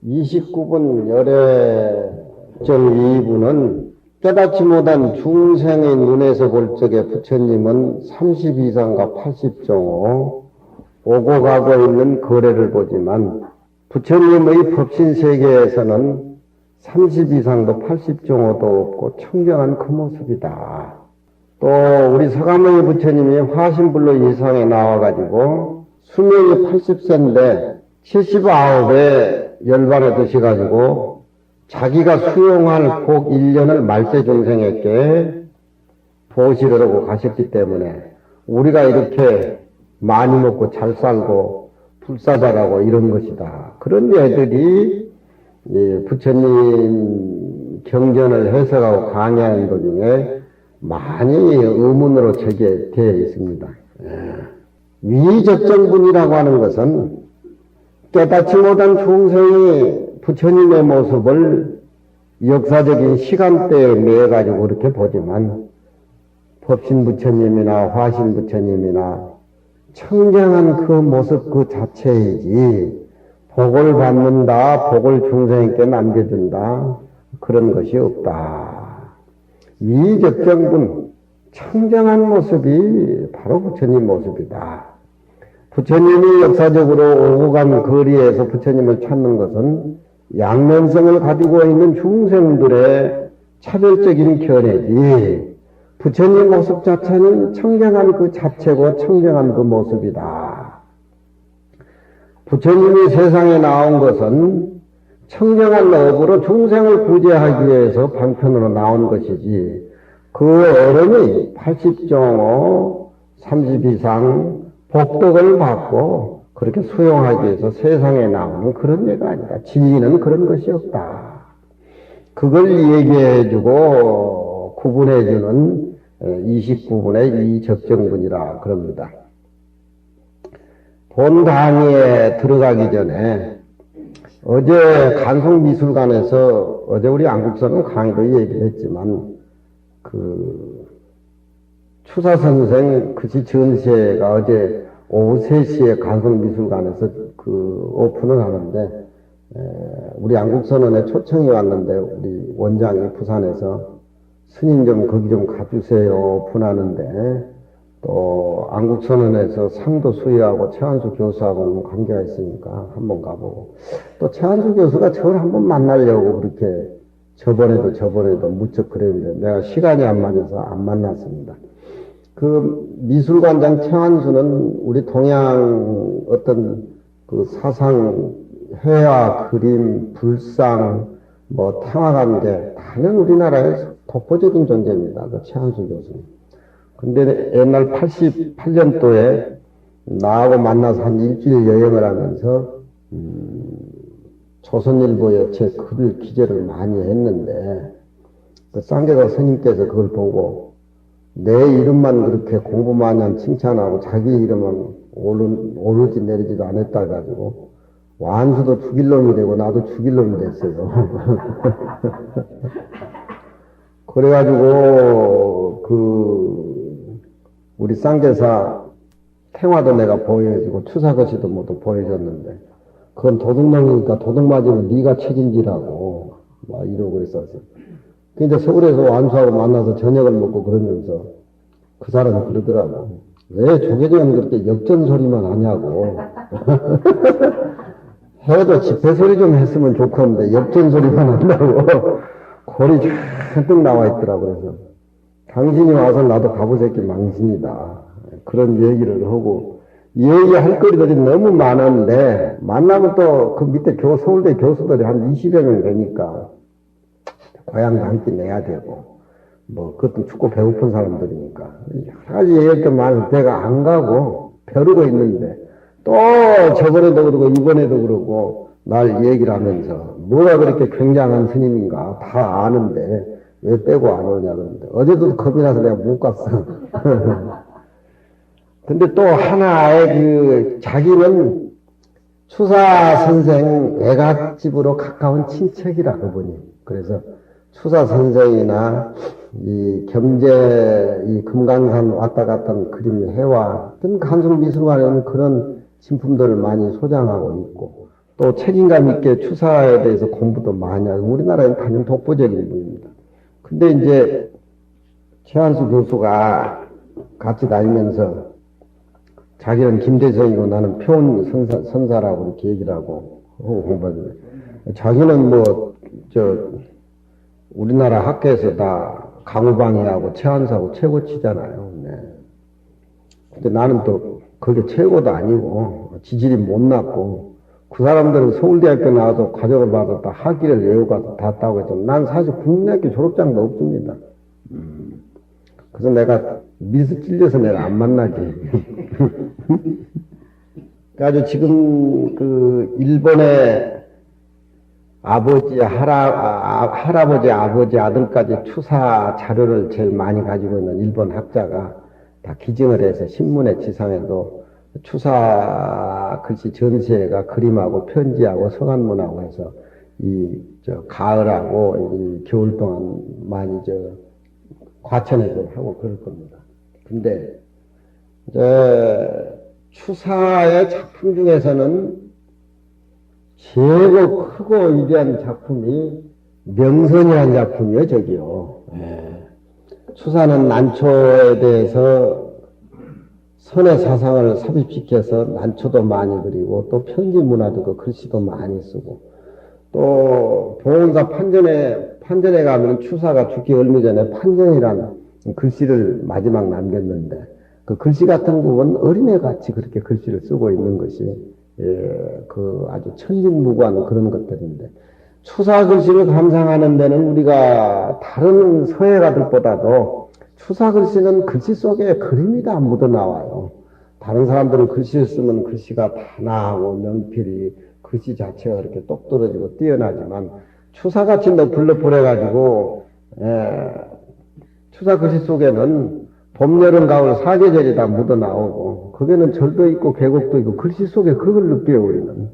29분 열애정 2부는 깨닫지 못한 중생의 눈에서 볼 적에 부처님은 32상과 80정오 오고 가고 있는 거래를 보지만 부처님의 법신 세계에서는 32상도 80정오도 없고 청정한 그 모습이다. 또 우리 서가모니 부처님이 화신불로 이상에 나와가지고 수명이 80세인데 79에 열반에 드셔가지고 자기가 수용할 복 1년을 말세중생에게 보시려고 가셨기 때문에 우리가 이렇게 많이 먹고 잘 살고 불사자라고 이런 것이다. 그런 애들이 부처님 경전을 해석하고 강의하는 도중에 많이 의문으로 제기되어 있습니다. 위적정분이라고 하는 것은 깨닫지 못한 중생이 부처님의 모습을 역사적인 시간대에 매여가지고 그렇게 보지만 법신 부처님이나 화신 부처님이나 청정한 그 모습 그 자체이지 복을 받는다, 복을 중생에게 남겨준다 그런 것이 없다. 위적정분, 청정한 모습이 바로 부처님 모습이다. 부처님이 역사적으로 오고 간 거리에서 부처님을 찾는 것은 양면성을 가지고 있는 중생들의 차별적인 견해지 부처님 모습 자체는 청정한 그 자체고 청정한 그 모습이다. 부처님이 세상에 나온 것은 청정한 업으로 중생을 구제하기 위해서 방편으로 나온 것이지 그 어른이 80정오 32상 복덕을 받고 그렇게 수용하기 위해서 세상에 나오는 그런 예가 아니다. 진리는 그런 것이 없다. 그걸 얘기해주고 구분해주는 29분의 이 적정분이라 그럽니다. 본 강의에 들어가기 전에 어제 간송미술관에서 어제 우리 안국선은 강의도 얘기했지만 추사선생 그시 전시회가 어제 오후 3시에 간송미술관에서 오픈을 하는데 우리 안국선원에 초청이 왔는데 우리 원장이 부산에서 스님 좀 거기 좀 가주세요 오픈하는데 또 안국선원에서 상도 수의하고 최한수 교수하고는 관계가 있으니까 한번 가보고 또 최한수 교수가 저를 한번 만나려고 그렇게 저번에도 무척 그랬는데 내가 시간이 안 맞아서 안 만났습니다. 그 미술관장 최한수는 우리 동양 어떤 그 사상, 회화, 그림, 불상, 탕화관계 다른 우리나라의 독보적인 존재입니다. 그 최한수 교수는. 근데 옛날 88년도에 나하고 만나서 한 일주일 여행을 하면서 조선일보에 제 글 기재를 많이 했는데 그 쌍계사 스님께서 그걸 보고 내 이름만 그렇게 공부 많이 한 칭찬하고 자기 이름은 오르지 내리지도 안 했다 가지고 완수도 죽일 놈이 되고 나도 죽일 놈이 됐어요. 그래가지고 우리 쌍계사 태화도 내가 보여주고 추사거시도 모두 보여줬는데 그건 도둑놈이니까 도둑 맞으면 네가 책임지라고 막 이러고 그랬었어. 근데 서울에서 완수하고 만나서 저녁을 먹고 그러면서 그 사람이 그러더라고. 왜 조계종은 그렇게 역전소리만 하냐고. 해도 집회소리 좀 했으면 좋겠는데 역전소리만 한다고 골이 잔뜩 나와 있더라고. 그래서 당신이 와서 나도 가보새끼 망신이다. 그런 얘기를 하고 얘기할 거리들이 너무 많은데 만나면 또 그 밑에 서울대 교수들이 한 20여 명 되니까 고향도 한 끼 내야 되고 그것도 춥고 배고픈 사람들이니까 여러 가지 얘기할 게 많아서 내가 안 가고 벼르고 있는데 또 저번에도 그러고 이번에도 그러고 날 얘기를 하면서 뭐가 그렇게 굉장한 스님인가 다 아는데 왜 빼고 안 오냐 그러는데 어제도 겁이 나서 내가 못 갔어. 근데 또 하나의 자기는 추사 선생 애갓집으로 가까운 친척이라 그분이. 그래서 추사 선생이나 이 금강산 왔다 갔던 그림 해와 어떤 간송미술관에는 그런 진품들을 많이 소장하고 있고 또 책임감 있게 추사에 대해서 공부도 많이 하고, 우리나라에는 단연 독보적인 분입니다. 근데 이제 최한수 교수가 같이 다니면서 자기는 김대성이고 나는 표은 선사라고 이렇게 얘기를 하고 공부하는데, 자기는 우리나라 학교에서 다 강우방이하고 최한수하고 최고치잖아요. 네. 근데 나는 또 그게 최고도 아니고 지질이 못났고, 그 사람들은 서울대학교 나와서 과정을 받아 다 학위를 외우고 다 따고 해서 난 사실 국민학교 졸업장도 없습니다. 그래서 내가 미스 찔려서 내가 안 만나지. 그래가지고 지금 그 일본의 아버지, 할아버지, 아버지, 아들까지 추사 자료를 제일 많이 가지고 있는 일본 학자가 다 기증을 해서 신문에 지상에도 추사 글씨 전시회가 그림하고 편지하고 성한문하고 해서 가을하고 이 겨울 동안 많이 과천에서 하고 그럴 겁니다. 근데 추사의 작품 중에서는 최고 크고 위대한 작품이 명선이라는 작품이에요, 저기요. 추사는 난초에 대해서 선의 사상을 삽입시켜서 난초도 많이 그리고 또 편지 문화도 그 글씨도 많이 쓰고, 또 보온사 판전에 가면 추사가 죽기 얼마 전에 판전이라는 글씨를 마지막 남겼는데, 그 글씨 같은 부분 어린애같이 그렇게 글씨를 쓰고 있는 것이 그 아주 천진무구한 그런 것들인데, 추사 글씨를 감상하는 데는 우리가 다른 서예가들보다도 추사 글씨는 글씨 속에 그림이 다 묻어나와요. 다른 사람들은 글씨를 쓰면 글씨가 단아하고 명필이 글씨 자체가 그렇게 똑 떨어지고 뛰어나지만, 추사같이 너블럭블럭해가지고 추사 글씨 속에는 봄, 여름, 가을 사계절이 다 묻어나오고, 거기는 절도 있고 계곡도 있고 글씨 속에 그걸 느껴요, 우리는.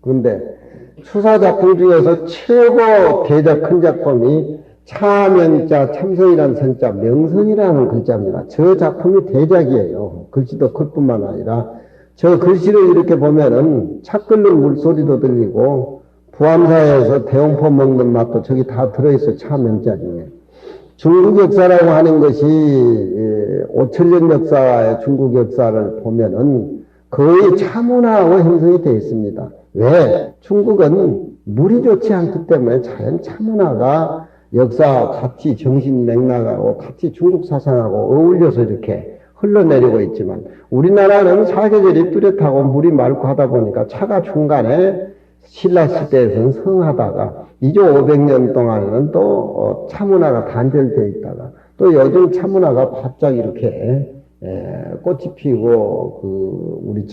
그런데 추사 작품 중에서 최고 대작 큰 작품이 차명자 참선이라는 선자 명선이라는 글자입니다. 저 작품이 대작이에요. 글씨도 클 뿐만 아니라 저 글씨를 이렇게 보면은 차 끓는 물소리도 들리고 부암사에서 대홍포 먹는 맛도 저기 다 들어있어요. 차명자 중에. 중국 역사라고 하는 것이 5천년 역사의 중국 역사를 보면은 거의 차문화하고 형성이 되어 있습니다. 왜? 중국은 물이 좋지 않기 때문에 자연 차문화가 역사와 같이 정신 맥락하고 같이 중국 사상하고 어울려서 이렇게 흘러내리고 있지만, 우리나라는 사계절이 뚜렷하고 물이 맑고 하다 보니까 차가 중간에 신라 시대에서는 성하다가 2조 500년 동안에는 또 차문화가 단절되어 있다가 또 요즘 차문화가 바짝 이렇게 꽃이 피고 우리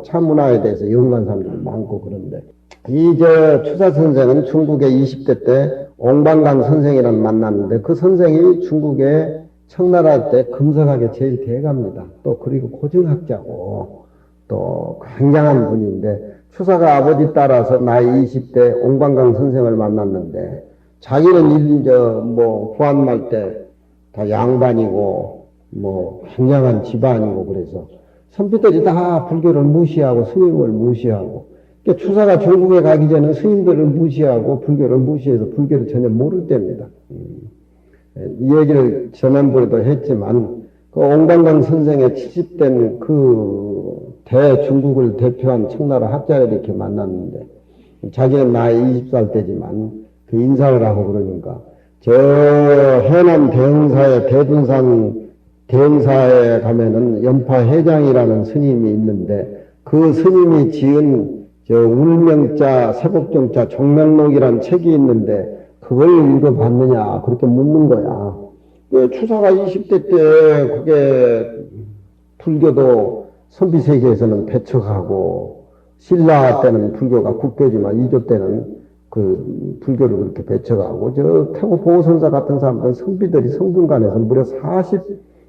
차문화에 대해서 연구한 사람들이 많고, 그런데 추사 선생은 중국에 20대 때 옹방강 선생이랑 만났는데, 그 선생이 중국에 청나라 때 금석학에 제일 대가입니다. 또 그리고 고증학자고 또 굉장한 분인데, 추사가 아버지 따라서 나이 20대 옹방강 선생을 만났는데, 자기는 구한말 때 다 양반이고 굉장한 집안이고, 그래서 선비들이 다 불교를 무시하고 스님을 무시하고, 그러니까 추사가 중국에 가기 전에 스님들을 무시하고 불교를 무시해서 불교를 전혀 모를 때입니다. 이 얘기를 지난번에도 했지만, 그 옹방강 선생의 70된 그 대중국을 대표한 청나라 학자를 이렇게 만났는데, 자기는 나이 20살 때지만 그 인사를 하고 그러니까, 저 해남 대흥사에 대둔산 대흥사에 가면은 연파회장이라는 스님이 있는데, 그 스님이 지은 울명자 세복정자 종명록이라는 책이 있는데 그걸 읽어봤느냐 그렇게 묻는 거야. 추사가 20대 때 그게 불교도 선비세계에서는 배척하고, 신라 때는 불교가 국교지만 이조 때는 그 불교를 그렇게 배척하고, 태국 보호선사 같은 사람들은 선비들이 성균관에서 무려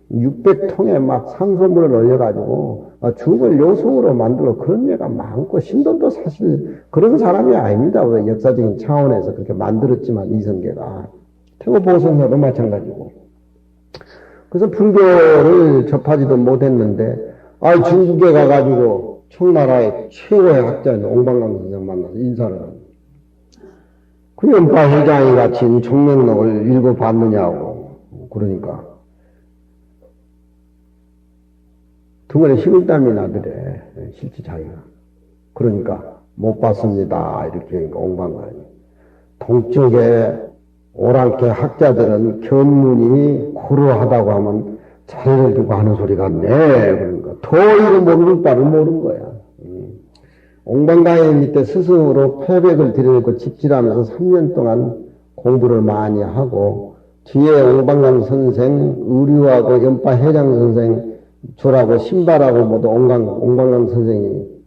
600통에 막 상소문을 올려가지고 죽을 요송으로 만들어 그런 예가 많고, 신도도 사실 그런 사람이 아닙니다. 왜 역사적인 차원에서 그렇게 만들었지만 이성계가 태국 보호선사도 마찬가지고. 그래서 불교를 접하지도 못했는데 중국에 가가지고 청나라의 최고의 학자인 옹방강 선생 만나서 인사를 합니다. 그 연파 회장이 같이 총명록을 읽어봤느냐고. 그러니까 등원에 식은땀이 나더래. 실제 자기가. 그러니까 못 봤습니다. 이렇게 하니까 옹방강이. 동쪽에 오랑캐 학자들은 견문이 고루하다고 하면 자리를 두고 하는 소리 같네. 그러니까 더 이거 모르는 바를 모르는 거야. 옹방강의 밑에 스승으로 패백을 들여놓고 집질하면서 3년 동안 공부를 많이 하고 뒤에 옹방강 선생, 의류하고 연파 회장 선생, 졸하고 신발하고 모두 옹방강 선생이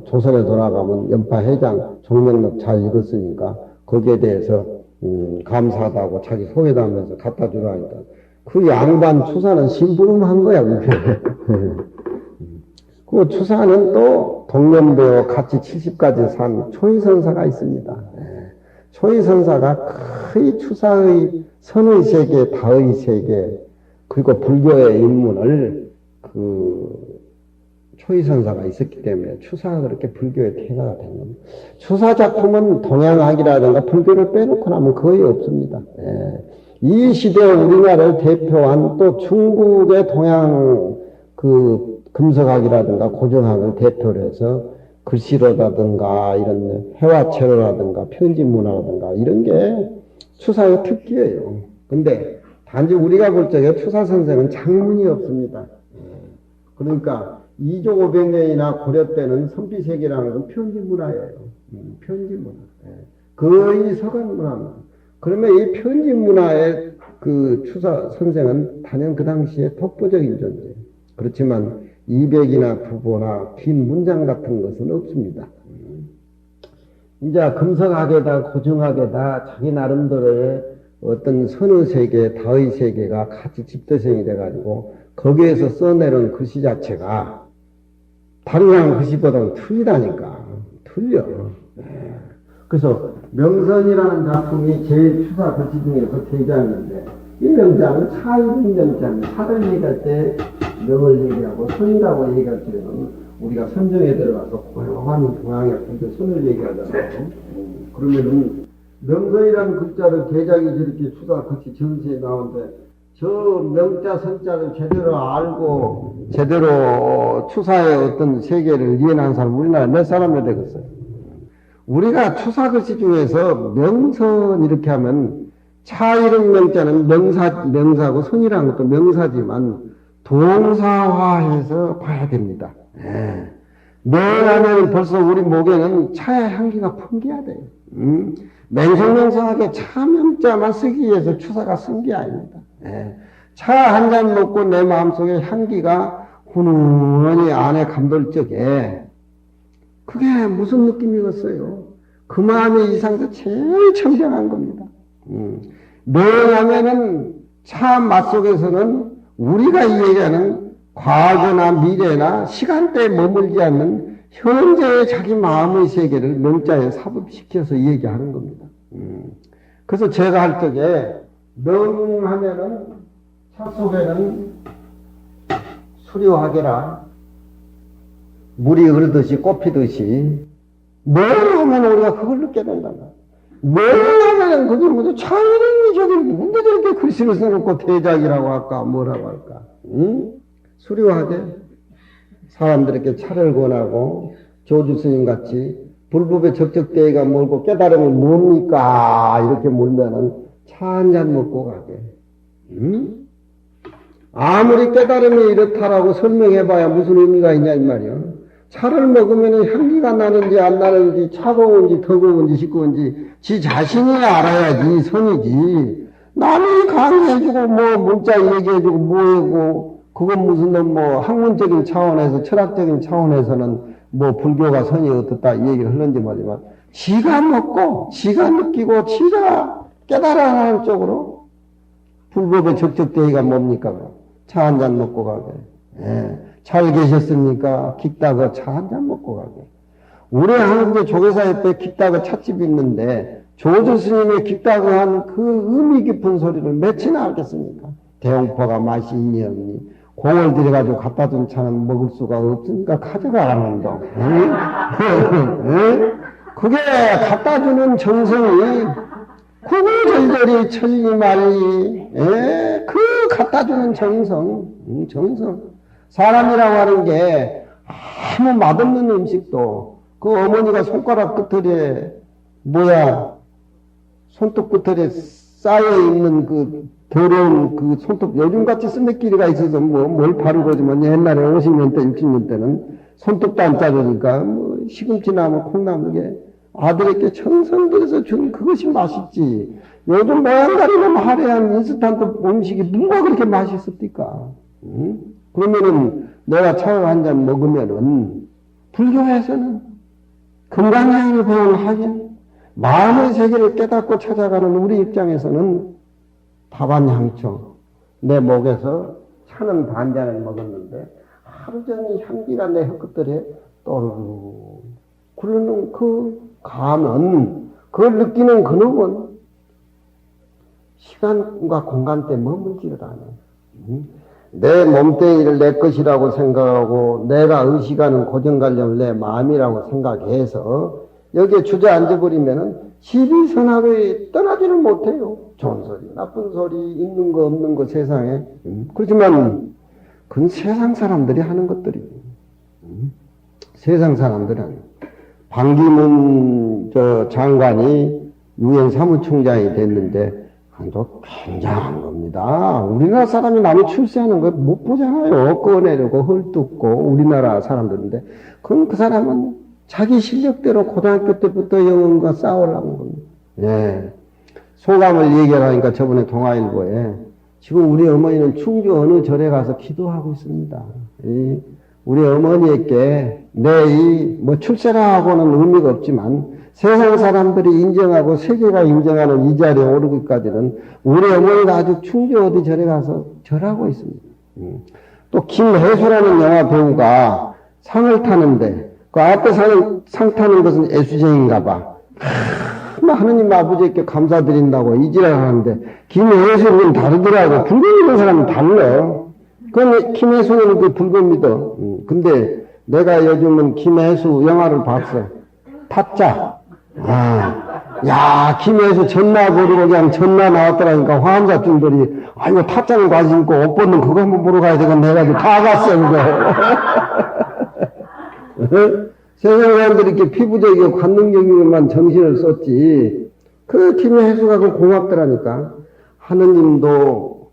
조선에 돌아가면 연파 회장 종명록 잘 읽었으니까 거기에 대해서 감사하다고 자기 소개하면서 갖다 주라 하니까 그 양반 추사는 심부름한 거야 그게. 그 추사는 또 동년배와 같이 70까지 산 초이선사가 있습니다. 초이선사가 거의 추사의 선의 세계, 다의 세계 그리고 불교의 입문을 초이선사가 있었기 때문에 추사가 그렇게 불교의 태가가 된 겁니다. 추사 작품은 동양학이라든가 불교를 빼놓고 나면 거의 없습니다. 이 시대 우리나라를 대표한 또 중국의 동양 금석학이라든가 고정학을 대표로 해서 글씨로라든가 이런 회화체로라든가 편집문화라든가 이런 게 추사의 특기예요. 근데 단지 우리가 볼 적에 추사 선생은 장문이 없습니다. 그러니까 2조 500년이나 고려 때는 선비세계라는 건 편집문화예요. 편집문화. 거의 서간문화입니다. 그러면 이 편집문화의 그 추사 선생은 단연 그 당시에 독보적인 존재. 그렇지만 200이나 부보나 긴 문장 같은 것은 없습니다. 이제 금석학에다 고정학에다 자기 나름대로의 어떤 선의 세계, 다의 세계가 같이 집대성이 돼가지고 거기에서 써내는 글씨 자체가 다른 글씨보다는 틀리다니까. 틀려. 그래서 명선이라는 작품이 제일 추사 글씨 중에서 대장인데 이 명장은 차이른 명장입니다. 차를 얘기할 때 명을 얘기하고 선이라고 얘기할 때는 우리가 선정에 들어가서 고요한 동양의 근데 선을 얘기하잖아요. 그러면은 명선이라는 글자를 대장이 저렇게 추사 글씨 전시에 나오는데 저 명자 선자를 제대로 알고 제대로 추사의 어떤 세계를 이해하는 사람 우리나라 몇 사람이 되겠어요. 우리가 추사 글씨 중에서 명선 이렇게 하면 차 이런 명자는 명사고 선이라는 것도 명사지만 동사화해서 봐야 됩니다. 명하면 벌써 우리 목에는 차의 향기가 풍겨야 돼요. 맹성명성하게 차 명자만 쓰기 위해서 추사가 쓴 게 아닙니다. 차 한 잔 먹고 내 마음속에 향기가 훈훈히 안에 감돌 적에 그게 무슨 느낌이겠어요? 그 마음의 이상도 제일 청정한 겁니다. 뭐냐면은 차 맛 속에서는 우리가 얘기하는 과거나 미래나 시간대에 머물지 않는 현재의 자기 마음의 세계를 명자에 삽입시켜서 얘기하는 겁니다. 그래서 제가 할 적에 명하면은 차 속에는 수료하게라 물이 흐르듯이 꽃피듯이 뭘 하면 우리가 그걸 느껴야 된다. 뭘 하면 그게 모두 차이름이 저기 누군데 저렇게 글씨를 써놓고 대작이라고 할까 뭐라고 할까. 수료하게 사람들에게 차를 권하고 조주 스님 같이 불법의 적적대의가 멀고 깨달음이 뭡니까 이렇게 물면은 차 한 잔 먹고 가게. 아무리 깨달음이 이렇다라고 설명해봐야 무슨 의미가 있냐 이 말이요. 차를 먹으면 향기가 나는지 안 나는지 차가운지 더러운지 시끄러운지 지 자신이 알아야지 선이지. 남이 강의해주고 뭐 문자 얘기해주고 뭐하고 그건 무슨 뭐 학문적인 차원에서 철학적인 차원에서는 뭐 불교가 선이 어떻다 이 얘기를 하는지 말이지만 지가 먹고 지가 느끼고 지가 깨달아가는 쪽으로 불법의 적적대의가 뭡니까? 차 한 잔 먹고 가게. 잘 계셨습니까? 깃다거 차 한 잔 먹고 가게. 우리 한국의 조계사 옆에 깃다거 찻집이 있는데 조조 스님의 깃다거 한 그 의미 깊은 소리를 몇이나 알겠습니까? 대홍포가 맛이 있니 없니? 공을 들여가지고 갖다 준 차는 먹을 수가 없으니까 가져가라는 동. 그게 갖다 주는 정성이 구구절절히 처지지 말리. 그 갖다 주는 정성. 사람이라고 하는 게 아무 맛없는 음식도 그 어머니가 손가락 끝에 손톱 끝에 쌓여있는 그 더러운 그 손톱, 요즘같이 쓴데끼리가 있어서 뭘 바르고 그러지만 옛날에 50년 대, 60년 때는 손톱도 안 자르니까 시금치나무, 콩나물에 아들에게 정성 들여서 준 그것이 맛있지. 요즘 모양가리는 화려한 인스턴트 음식이 뭐가 그렇게 맛있습니까? 그러면은 내가 차를 한 잔 먹으면은 불교에서는 금강양을 배운하긴 마음의 세계를 깨닫고 찾아가는 우리 입장에서는 다반향청, 내 목에서 차는 반잔을 먹었는데 하루 종일 향기가 내 혀끝들에 또르르 굴르는 그 감은, 그걸 느끼는 근육은 시간과 공간 때 머물지를 않아요. 내 몸뚱이를 내 것이라고 생각하고 내가 의식하는 고정관념을 내 마음이라고 생각해서 여기에 주저앉아버리면은 시비선악에 떠나지를 못해요. 좋은 소리, 나쁜 소리, 있는 거 없는 거 세상에. 그렇지만 그건 세상 사람들이 하는 것들이에요. 세상 사람들이 하는 거. 반기문 장관이 유엔 사무총장이 됐는데 그것도 굉장한 겁니다. 우리나라 사람이 남이 출세하는 거 못 보잖아요. 꺼내려고 헐뜯고 우리나라 사람들인데 그럼 그 사람은 자기 실력대로 고등학교 때부터 영어과 싸우려는 겁니다. 예. 소감을 얘기하니까 저번에 동아일보에 지금 우리 어머니는 충주 어느 절에 가서 기도하고 있습니다. 우리 어머니에게 내 출세라고는 의미가 없지만 세상 사람들이 인정하고 세계가 인정하는 이 자리에 오르기까지는 우리 어머니가 아주 충주 어디 절에 가서 절하고 있습니다. 또 김혜수라는 영화 배우가 상을 타는데 그 앞에 상 타는 것은 애수쟁인가 봐. 하느님 아버지께 감사드린다고 이지랄 하는데 김혜수는 다르더라고. 불교 믿는 사람은 달라. 그건 김혜수는 그 불교 믿어. 근데 내가 요즘은 김혜수 영화를 봤어. 타짜. 야, 김혜수 전나 보러 그냥 전나 나왔더라니까 환자들이 이거 타짜는 관심 있고 옷 벗는 그거 한번 보러 가야 되겠네 해가지고 다 갔어 그거. 세상 사람들이 이렇게 피부적이고 관능적이고만 정신을 썼지. 그 김혜수가 그 고맙더라니까. 하느님도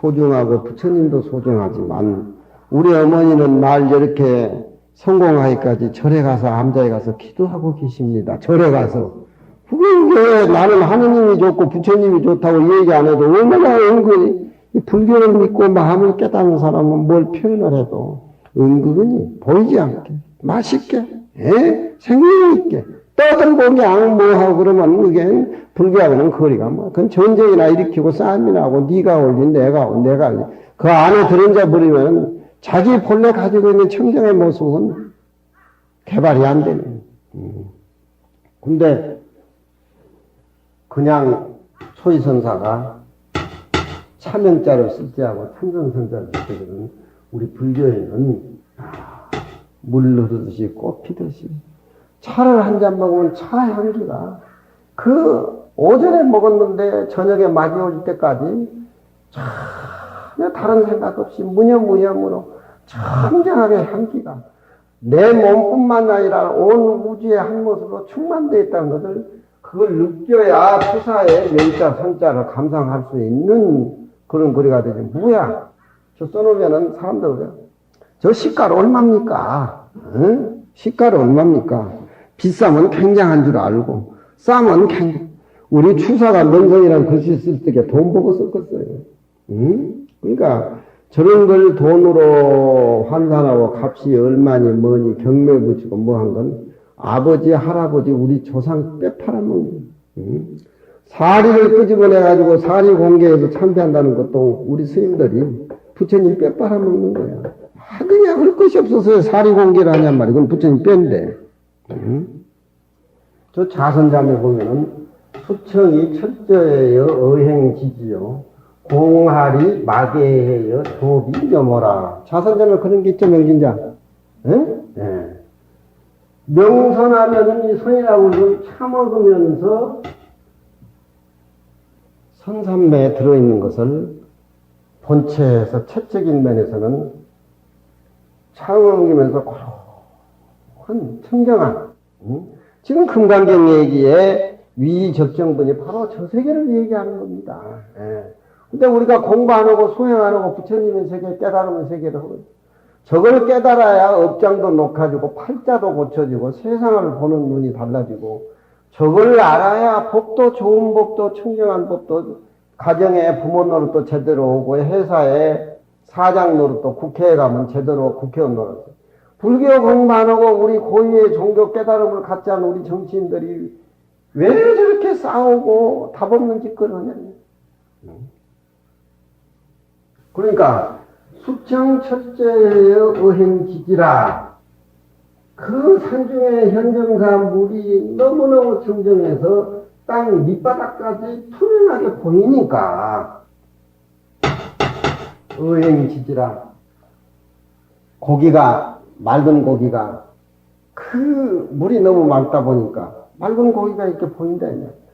소중하고 부처님도 소중하지만 우리 어머니는 날 이렇게 성공하기까지 절에 가서 암자에 가서 기도하고 계십니다. 절에 가서. 그게 나는 하느님이 좋고 부처님이 좋다고 얘기 안 해도 얼마나 은근히 불교를 믿고 마음을 깨닫는 사람은 뭘 표현을 해도 은근히 보이지 않게 맛있게 생명 있게 떠들고 그냥 뭐하고 그러면 그게 불교하고는 거리가 그건 전쟁이나 일으키고 싸움이나 하고 네가 올린 내가 올린 그 안에 들어앉아 버리면 자기 본래 가지고 있는 청정의 모습은 개발이 안 되네. 근데 그냥 소위선사가 차명자를 쓸지하고 참선선자를 쓸지는 우리 불교에는 물 흐르듯이 꽃 피듯이 차를 한 잔 먹으면 차 향기가 그 오전에 먹었는데 저녁에 마지 올 때까지 전혀 다른 생각 없이 무념무념으로 청정하게 향기가 내 몸뿐만 아니라 온 우주의 한 모습으로 충만되어 있다는 것을 그걸 느껴야 투사의 명자 선자를 감상할 수 있는 그런 거리가 되지. 뭐야? 저 써놓으면은 사람들 그래요. 저 시가를 얼마입니까? 응? 시가를 얼마입니까? 비싸면 굉장한 줄 알고 싸면 우리 추사가 명성이라는 글씨 쓸 때 돈 보고 썼겠어요. 응? 그러니까 저런 걸 돈으로 환산하고 값이 얼마니 뭐니 경매 붙이고 뭐 한 건 아버지 할아버지 우리 조상 뼈 팔아먹는 사리를 끄집어내가지고 사리 공개해서 참배한다는 것도 우리 스님들이 부처님 뼈 빨아먹는 거야. 그냥 할 것이 없어서 사리 공개를 하냔 말이야. 그건 부처님 뼈인데. 저 자선자매 보면은 수청이 철저해요. 어행지지요. 공하리 마계해여 도비 염호라. 자선자면 그런 게 있죠, 명진자. 응? 예. 명선하면은 이 선이라고 좀 참먹으면서 선삼매에 들어있는 것을 본체에서 채적인 면에서는 참먹으면서 고루한 청정한, 지금 금강경 얘기의 위적정분이 바로 저 세계를 얘기하는 겁니다. 예. 근데 우리가 공부 안 하고 수행 안 하고 부처님의 세계, 깨달음의 세계를 하고, 저걸 깨달아야 업장도 높아지고 팔자도 고쳐지고 세상을 보는 눈이 달라지고, 저걸 알아야 법도 좋은 법도 청정한 법도 가정에 부모 노릇도 제대로 오고 회사에 사장 노릇도 국회에 가면 제대로 국회의원 노릇. 불교 공부 안 하고 우리 고유의 종교 깨달음을 갖지 않은 우리 정치인들이 왜 저렇게 싸우고 답 없는 짓거리를 하냐. 그러니까 수청 첫째의 의행지지라. 그 산중의 현정사 물이 너무너무 청정해서 땅 밑바닥까지 투명하게 보이니까 의행지지라. 고기가, 맑은 고기가, 그 물이 너무 맑다 보니까 맑은 고기가 이렇게 보인다.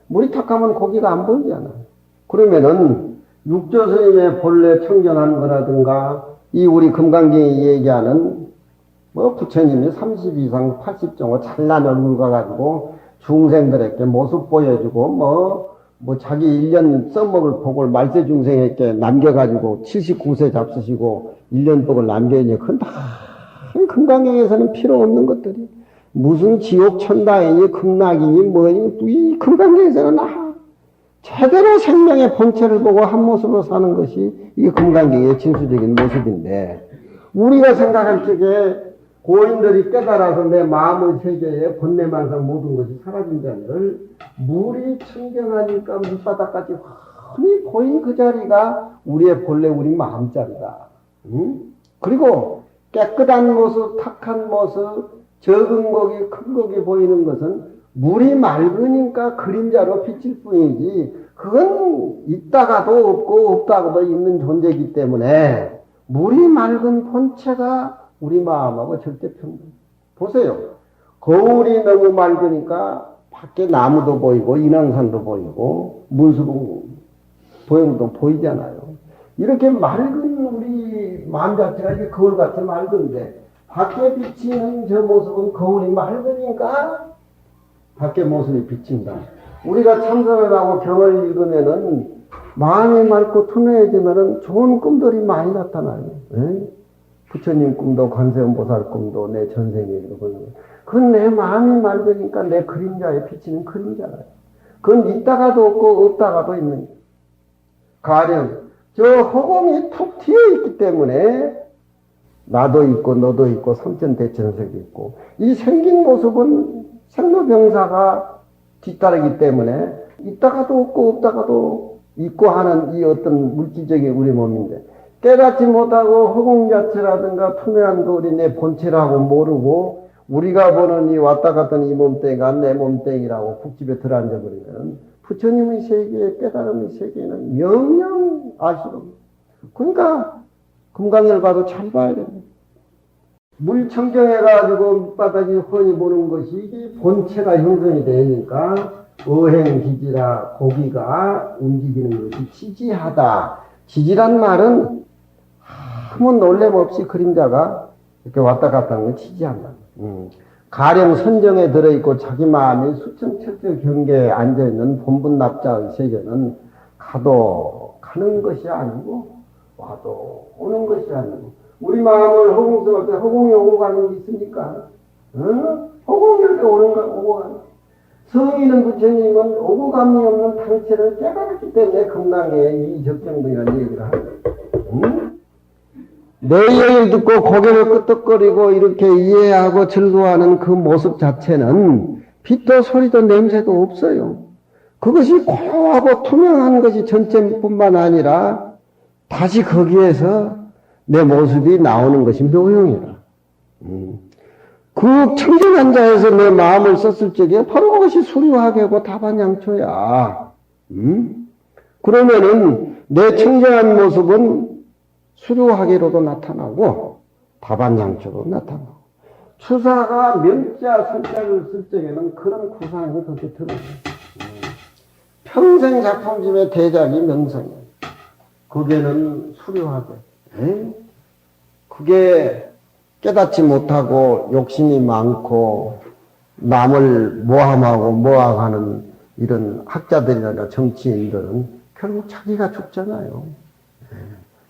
물이 탁하면 고기가 안 보이잖아. 그러면은 육조스님의 본래 청정한 거라든가 이 우리 금강경이 얘기하는 뭐 부처님이 30 이상 80정도 찬란 얼굴 가가지고 중생들에게 모습 보여주고 뭐 자기 1년 써먹을 복을 말세 중생에게 남겨가지고 79세 잡수시고 1년 복을 남겨있니. 그건 다 금강경에서는 필요 없는 것들이 무슨 지옥 천당이니 극락이니 뭐니 이 금강경에서는 제대로 생명의 본체를 보고 한 모습으로 사는 것이 이게 금강경의 진수적인 모습인데, 우리가 생각할 적에 고인들이 깨달아서 내 마음의 세계에 본내만상 모든 것이 사라진다는 걸 물이 청정하니까 밑바닥까지 훤히 보인 그 자리가 우리의 본래 우리 마음자리다. 그리고 깨끗한 모습, 탁한 모습, 적은 고기, 큰 고기 보이는 것은 물이 맑으니까 그림자로 비칠 뿐이지, 그건 있다가도 없고 없다가도 있는 존재이기 때문에 물이 맑은 본체가 우리 마음하고 절대 평등. 보세요. 거울이 너무 맑으니까 밖에 나무도 보이고 인왕산도 보이고 문수봉 보형도 보이잖아요. 이렇게 맑은 우리 마음 자체가 이렇게 거울같이 맑은데 밖에 비치는 저 모습은 거울이 맑으니까 밖에 모습이 비친다. 우리가 참선을 하고 경을 읽으면은 마음이 맑고 투명해지면은 좋은 꿈들이 많이 나타나요. 에? 부처님 꿈도 관세음보살 꿈도 내 전생에 이러고, 그건 내 마음이 맑으니까 내 그림자에 비치는 그림자예요. 그건 있다가도 없고 없다가도 있는 거예요. 가령 저 허공이 툭 튀어 있기 때문에 나도 있고 너도 있고 삼천대천석이 있고, 이 생긴 모습은 생로병사가 뒤따르기 때문에 있다가도 없고 없다가도 있고 하는 이 어떤 물질적인 우리 몸인데, 깨닫지 못하고 허공 자체라든가 투명한 거울이 내 본체라고 모르고 우리가 보는 이 왔다 갔던 이 몸뚱이가 내 몸뚱이라고 국집에 들어앉아버리면 부처님의 세계, 깨달음의 세계는 영영 알 수가 없어요. 그러니까 금강을 봐도 잘 봐야 됩니다. 물 청정해가지고 밑바닥이 훤히 보는 것이 이게 본체가 형성이 되니까 어행지지라. 고기가 움직이는 것이 지지하다. 지지란 말은 아무 놀램 없이 그림자가 이렇게 왔다 갔다 하는 걸 지지한다. 가령 선정에 들어있고 자기 마음이 수천철저 경계에 앉아있는 본분납자의 세계는 가도 가는 것이 아니고 와도 오는 것이 아니고, 우리 마음을 허공성할 때 허공이 오고 가는 게 있습니까? 허공이 이렇게 오고 가는. 성인은 부처님은 오고 감이 없는 당체를 깨달았기 때문에 금강의 이 적정분이라는 얘기를 하는 거예요. 내 얘기를 듣고 고개를 끄덕거리고 이렇게 이해하고 즐거워하는 그 모습 자체는 빛도 소리도 냄새도 없어요. 그것이 고요하고 투명한 것이 전체뿐만 아니라 다시 거기에서 내 모습이 나오는 것이 묘용이라. 그 청정한 자에서 내 마음을 썼을 적에 바로 그것이 수리화계고 다반양초야. 그러면은 내 청정한 모습은 수료하기로도 나타나고 다반장처로 나타나고 추사가 명자 선자를 쓸 적에는 그런 구상이 그렇게 들어요. 평생 작품집의 대작이 명성이에요. 그게는 수료하게. 그게 깨닫지 못하고 욕심이 많고 남을 모함하고 모함하는 이런 학자들이나 정치인들은 결국 자기가 죽잖아요.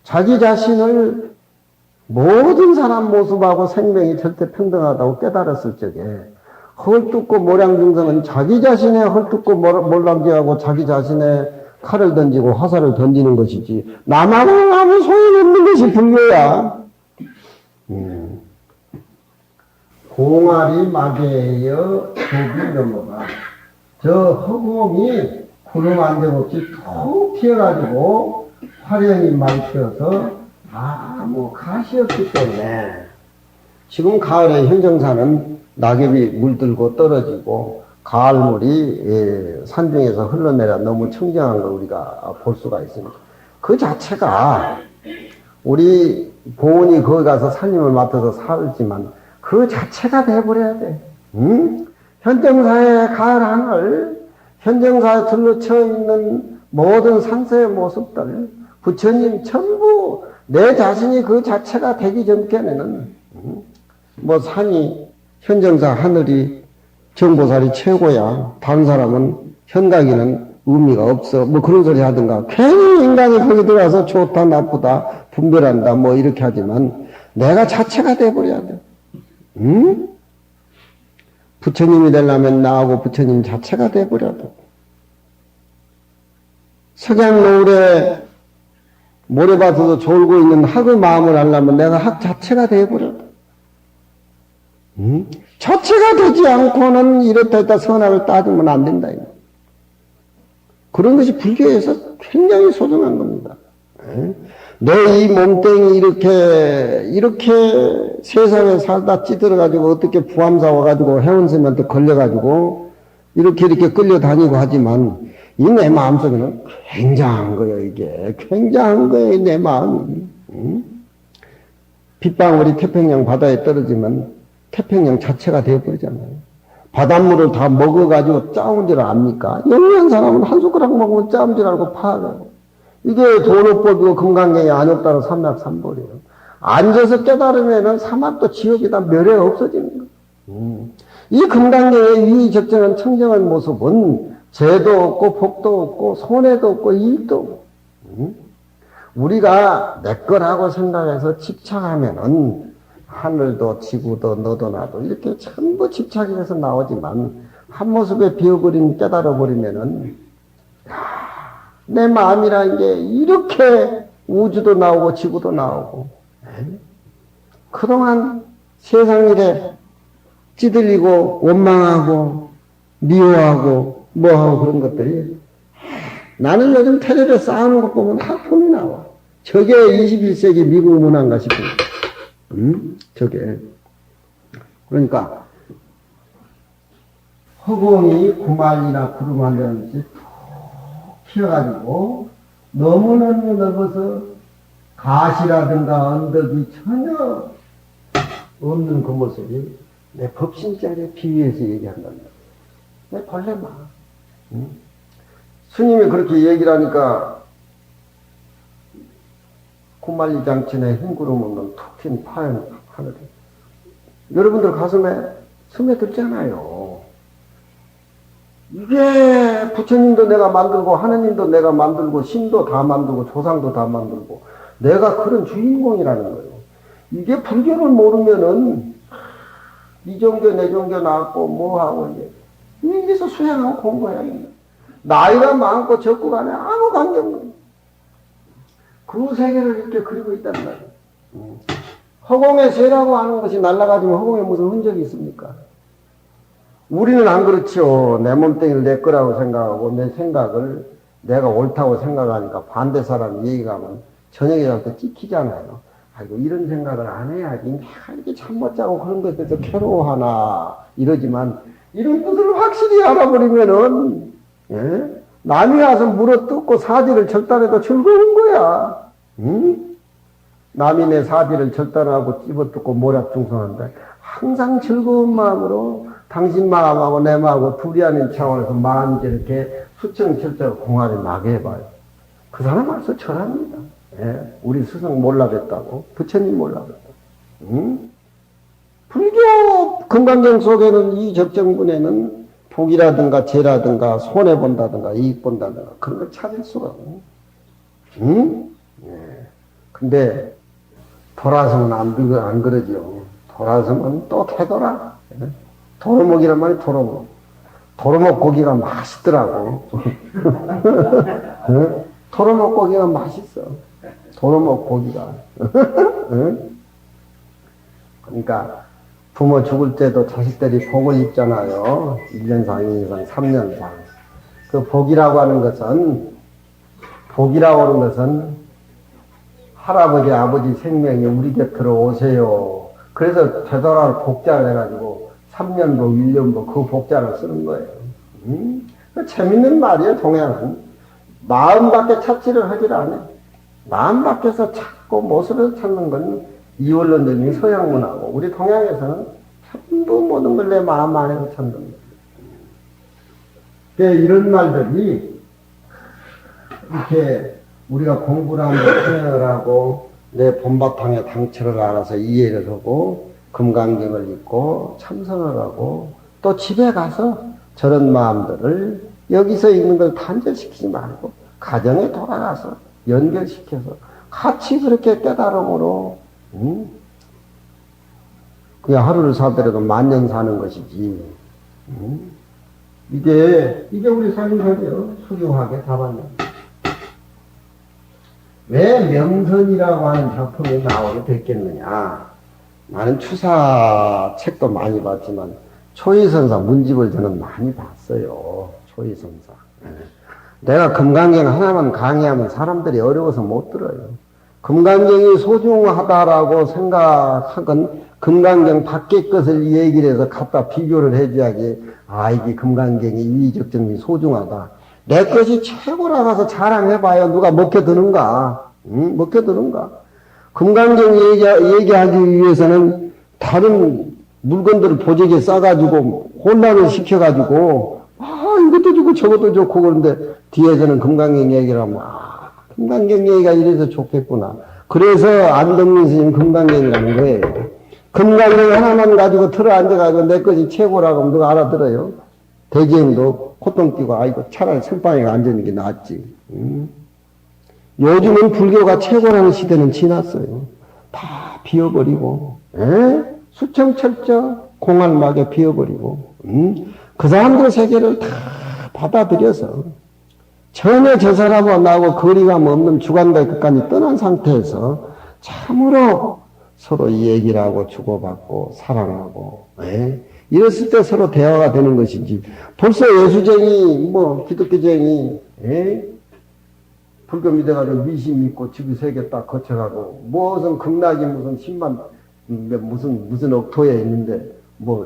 자기 자신을 모든 사람 모습하고 생명이 절대 평등하다고 깨달았을 적에 헐뜯고 모량중생은 자기 자신의 헐뜯고 몰랑지하고 자기 자신의 칼을 던지고 화살을 던지는 것이지 남하고는 아무 소용없는 것이 불교야. 공알이 마개여 독이 넘어가. 저 허공이 구름 한 점 없이 툭 튀어가지고 화령이 말펴서 아무 가시 없기 때문에 지금 가을에 현정사는 낙엽이 물들고 떨어지고 가을물이 산중에서 흘러내려 너무 청정한 걸 우리가 볼 수가 있습니다. 그 자체가 우리 보은이 거기 가서 산림을 맡아서 살지만 그 자체가 돼버려야 돼. 현정사의 가을 하늘, 현정사에 둘러쳐 있는 모든 산세의 모습들, 부처님 전부 내 자신이 그 자체가 되기 전까지는 뭐 산이 현정사 하늘이 정보살이 최고야. 다른 사람은 현각에는 의미가 없어. 뭐 그런 소리 하든가. 괜히 인간이 거기 들어가서 좋다 나쁘다 분별한다 뭐 이렇게 하지만 내가 자체가 돼버려야 돼. 부처님이 되려면 나하고 부처님 자체가 돼버려야 돼. 석양 노을에 모래밭에서 졸고 있는 학의 마음을 하려면 내가 학 자체가 돼버려야 돼. 자체가 되지 않고는 이렇다 했다 선악을 따지면 안 된다. 그런 것이 불교에서 굉장히 소중한 겁니다. 내 이 몸뚱이 이렇게 세상에 살다 찌들어가지고 어떻게 부암사 와가지고 회원쌤한테 걸려가지고 이렇게 끌려다니고 하지만 이 내 마음속에는 굉장한 거예요, 이게. 굉장한 거예요, 내 마음이. 빗방울이 태평양 바다에 떨어지면 태평양 자체가 되어버리잖아요. 바닷물을 다 먹어가지고 짜온 줄 압니까? 영리한 사람은 한 숟가락 먹으면 짜온 줄 알고 파가요. 이게 도노법이고 건강경이 안없다는 삼맥삼벌이에요. 앉아서 깨달으면은 사막도 지옥이다 멸해 없어지는 거예요. 이 건강경의 유의적정한 청정한 모습은 죄도 없고 복도 없고 손해도 없고 이익도 없고 우리가 내 거라고 생각해서 집착하면은 하늘도 지구도 너도 나도 이렇게 전부 집착이 돼서 나오지만 한 모습에 비어버린 깨달아버리면은 내 마음이라는 게 이렇게 우주도 나오고 지구도 나오고 그동안 세상 일에 찌들리고 원망하고 미워하고 뭐하고 그런 것들이 나는 요즘 텔레비에 쌓아놓은 것 보면 하품이 나와. 저게 21세기 미국 문화인가 싶습니다. 저게. 그러니까 허공이 구만이나 구름 한 점씩 툭 튀어가지고 너무너무 넓어서 가시라든가 언덕이 전혀 없는 그 모습이 내 법신자리에 비유해서 얘기한단다. 내 벌레마. 스님이 그렇게 얘기를 하니까 구만리 장천에 흰 구름 없는 툭 튄 파연 하늘이 여러분들 가슴에 스며들잖아요. 이게 부처님도 내가 만들고 하느님도 내가 만들고 신도 다 만들고 조상도 다 만들고 내가 그런 주인공이라는 거예요. 이게 불교를 모르면은 이 종교 내 종교 나왔고 뭐하고 이제 여기서 수행하고 공부해야 된다. 나이가 많고 적고 간에 아무 관계없는 거예요. 그 세계를 이렇게 그리고 있단 말이에요. 허공의 쇠라고 하는 것이 날아가지면 허공에 무슨 흔적이 있습니까? 우리는 안 그렇죠. 내 몸뚱이를 내 거라고 생각하고 내 생각을 내가 옳다고 생각하니까 반대 사람 얘기하면 저녁에 찍히잖아요. 아이고 이런 생각을 안 해야지. 내가 이렇게 잠 못 자고 그런 것에 대해서 괴로워하나 이러지만 이런 것을 확실히 알아버리면은 예? 남이 와서 물어뜯고 사지를 절단해도 즐거운 거야. 응? 남이 내 사지를 절단하고 집어뜯고 모략충성한다. 항상 즐거운 마음으로 당신 마음하고 내 마음하고 둘이 아닌 차원에서 마음이 이렇게 수청철저 공활을 나게 해봐요. 그 사람 알아서 절합니다. 예, 우리 스승 몰라뵀다고, 부처님 몰라뵀다고. 응? 불교 금강경 속에는 이 적정분에는 복이라든가 죄라든가 손해본다든가 이익본다든가 그런 걸 찾을 수가 없네. 응? 예. 근데 돌아서면 안 그러죠. 돌아서면 또 되돌아. 예? 도루묵이란 말이 도루묵. 도루묵 고기가 맛있더라고. 예? 도루묵 고기가 맛있어. 도루묵 고기가. 예? 그러니까 부모 죽을 때도 자식들이 복을 입잖아요. 1년상, 2년상, 3년상. 그 복이라고 하는 것은 할아버지, 아버지 생명이 우리 곁으로 오세요. 그래서 되돌아 복자를 해가지고 3년복, 1년복 그 복자를 쓰는 거예요. 재밌는 말이에요, 동양은. 마음 밖에 찾지를 하질 않아요. 마음 밖에서 찾고 모습을 찾는 건 이원론적인 서양문화고, 우리 동양에서는 전부 모든 걸 내 마음 안에서 찾는 거예요. 이런 말들이, 이렇게 우리가 공부를 하면 생각하고, 내 본바탕에 당처를 알아서 이해를 하고, 금강경을 읽고, 참선을 하고, 또 집에 가서 저런 마음들을 여기서 읽는 걸 단절시키지 말고, 가정에 돌아가서 연결시켜서 같이 그렇게 깨달음으로 그냥 하루를 살더라도 만년 사는 것이지. 이게 우리 삶이에요. 수교하게 답안요. 왜 명선이라고 하는 작품이 나오게 됐겠느냐. 나는 추사 책도 많이 봤지만 초이선사 문집을 저는 많이 봤어요. 초이선사. 내가 금강경 하나만 강의하면 사람들이 어려워서 못 들어요. 금강경이 소중하다라고 생각하건 금강경 밖의 것을 얘기를 해서 갖다 비교를 해줘야지. 아, 이게 금강경이 위적정이 소중하다. 내 것이 최고라고 해서 자랑해봐요. 누가 먹혀드는가? 응? 먹혀드는가? 금강경 얘기하기 위해서는 다른 물건들을 보재기에 싸가지고 혼란을 시켜가지고 이것도 좋고 저것도 좋고 그런데 뒤에서는 금강경 얘기를 하면 금강경 얘기가 이래서 좋겠구나. 그래서 안덕민 스님 금강경이라는 거예요. 금강경 하나만 가지고 틀어 앉아가지고 내 것이 최고라고 하면 누가 알아들어요? 대지형도 코통 끼고 아이고 차라리 선방에 앉아있는 게 낫지. 요즘은 불교가 최고라는 시대는 지났어요. 다 비워버리고 수청철저 공알막에 비워버리고 그 사람들 세계를 다 받아들여서 전혀 저 사람하고 나하고 거리감 없는 주관과의 끝까지 떠난 상태에서 참으로 서로 얘기를 하고 주고받고 사랑하고 이랬을 때 서로 대화가 되는 것이지. 벌써 예수쟁이 기독교쟁이 불교 믿어가지고 미신 믿고 지구 세계 딱 거쳐가고 무슨 극락이 무슨 10만 무슨 억토에 있는데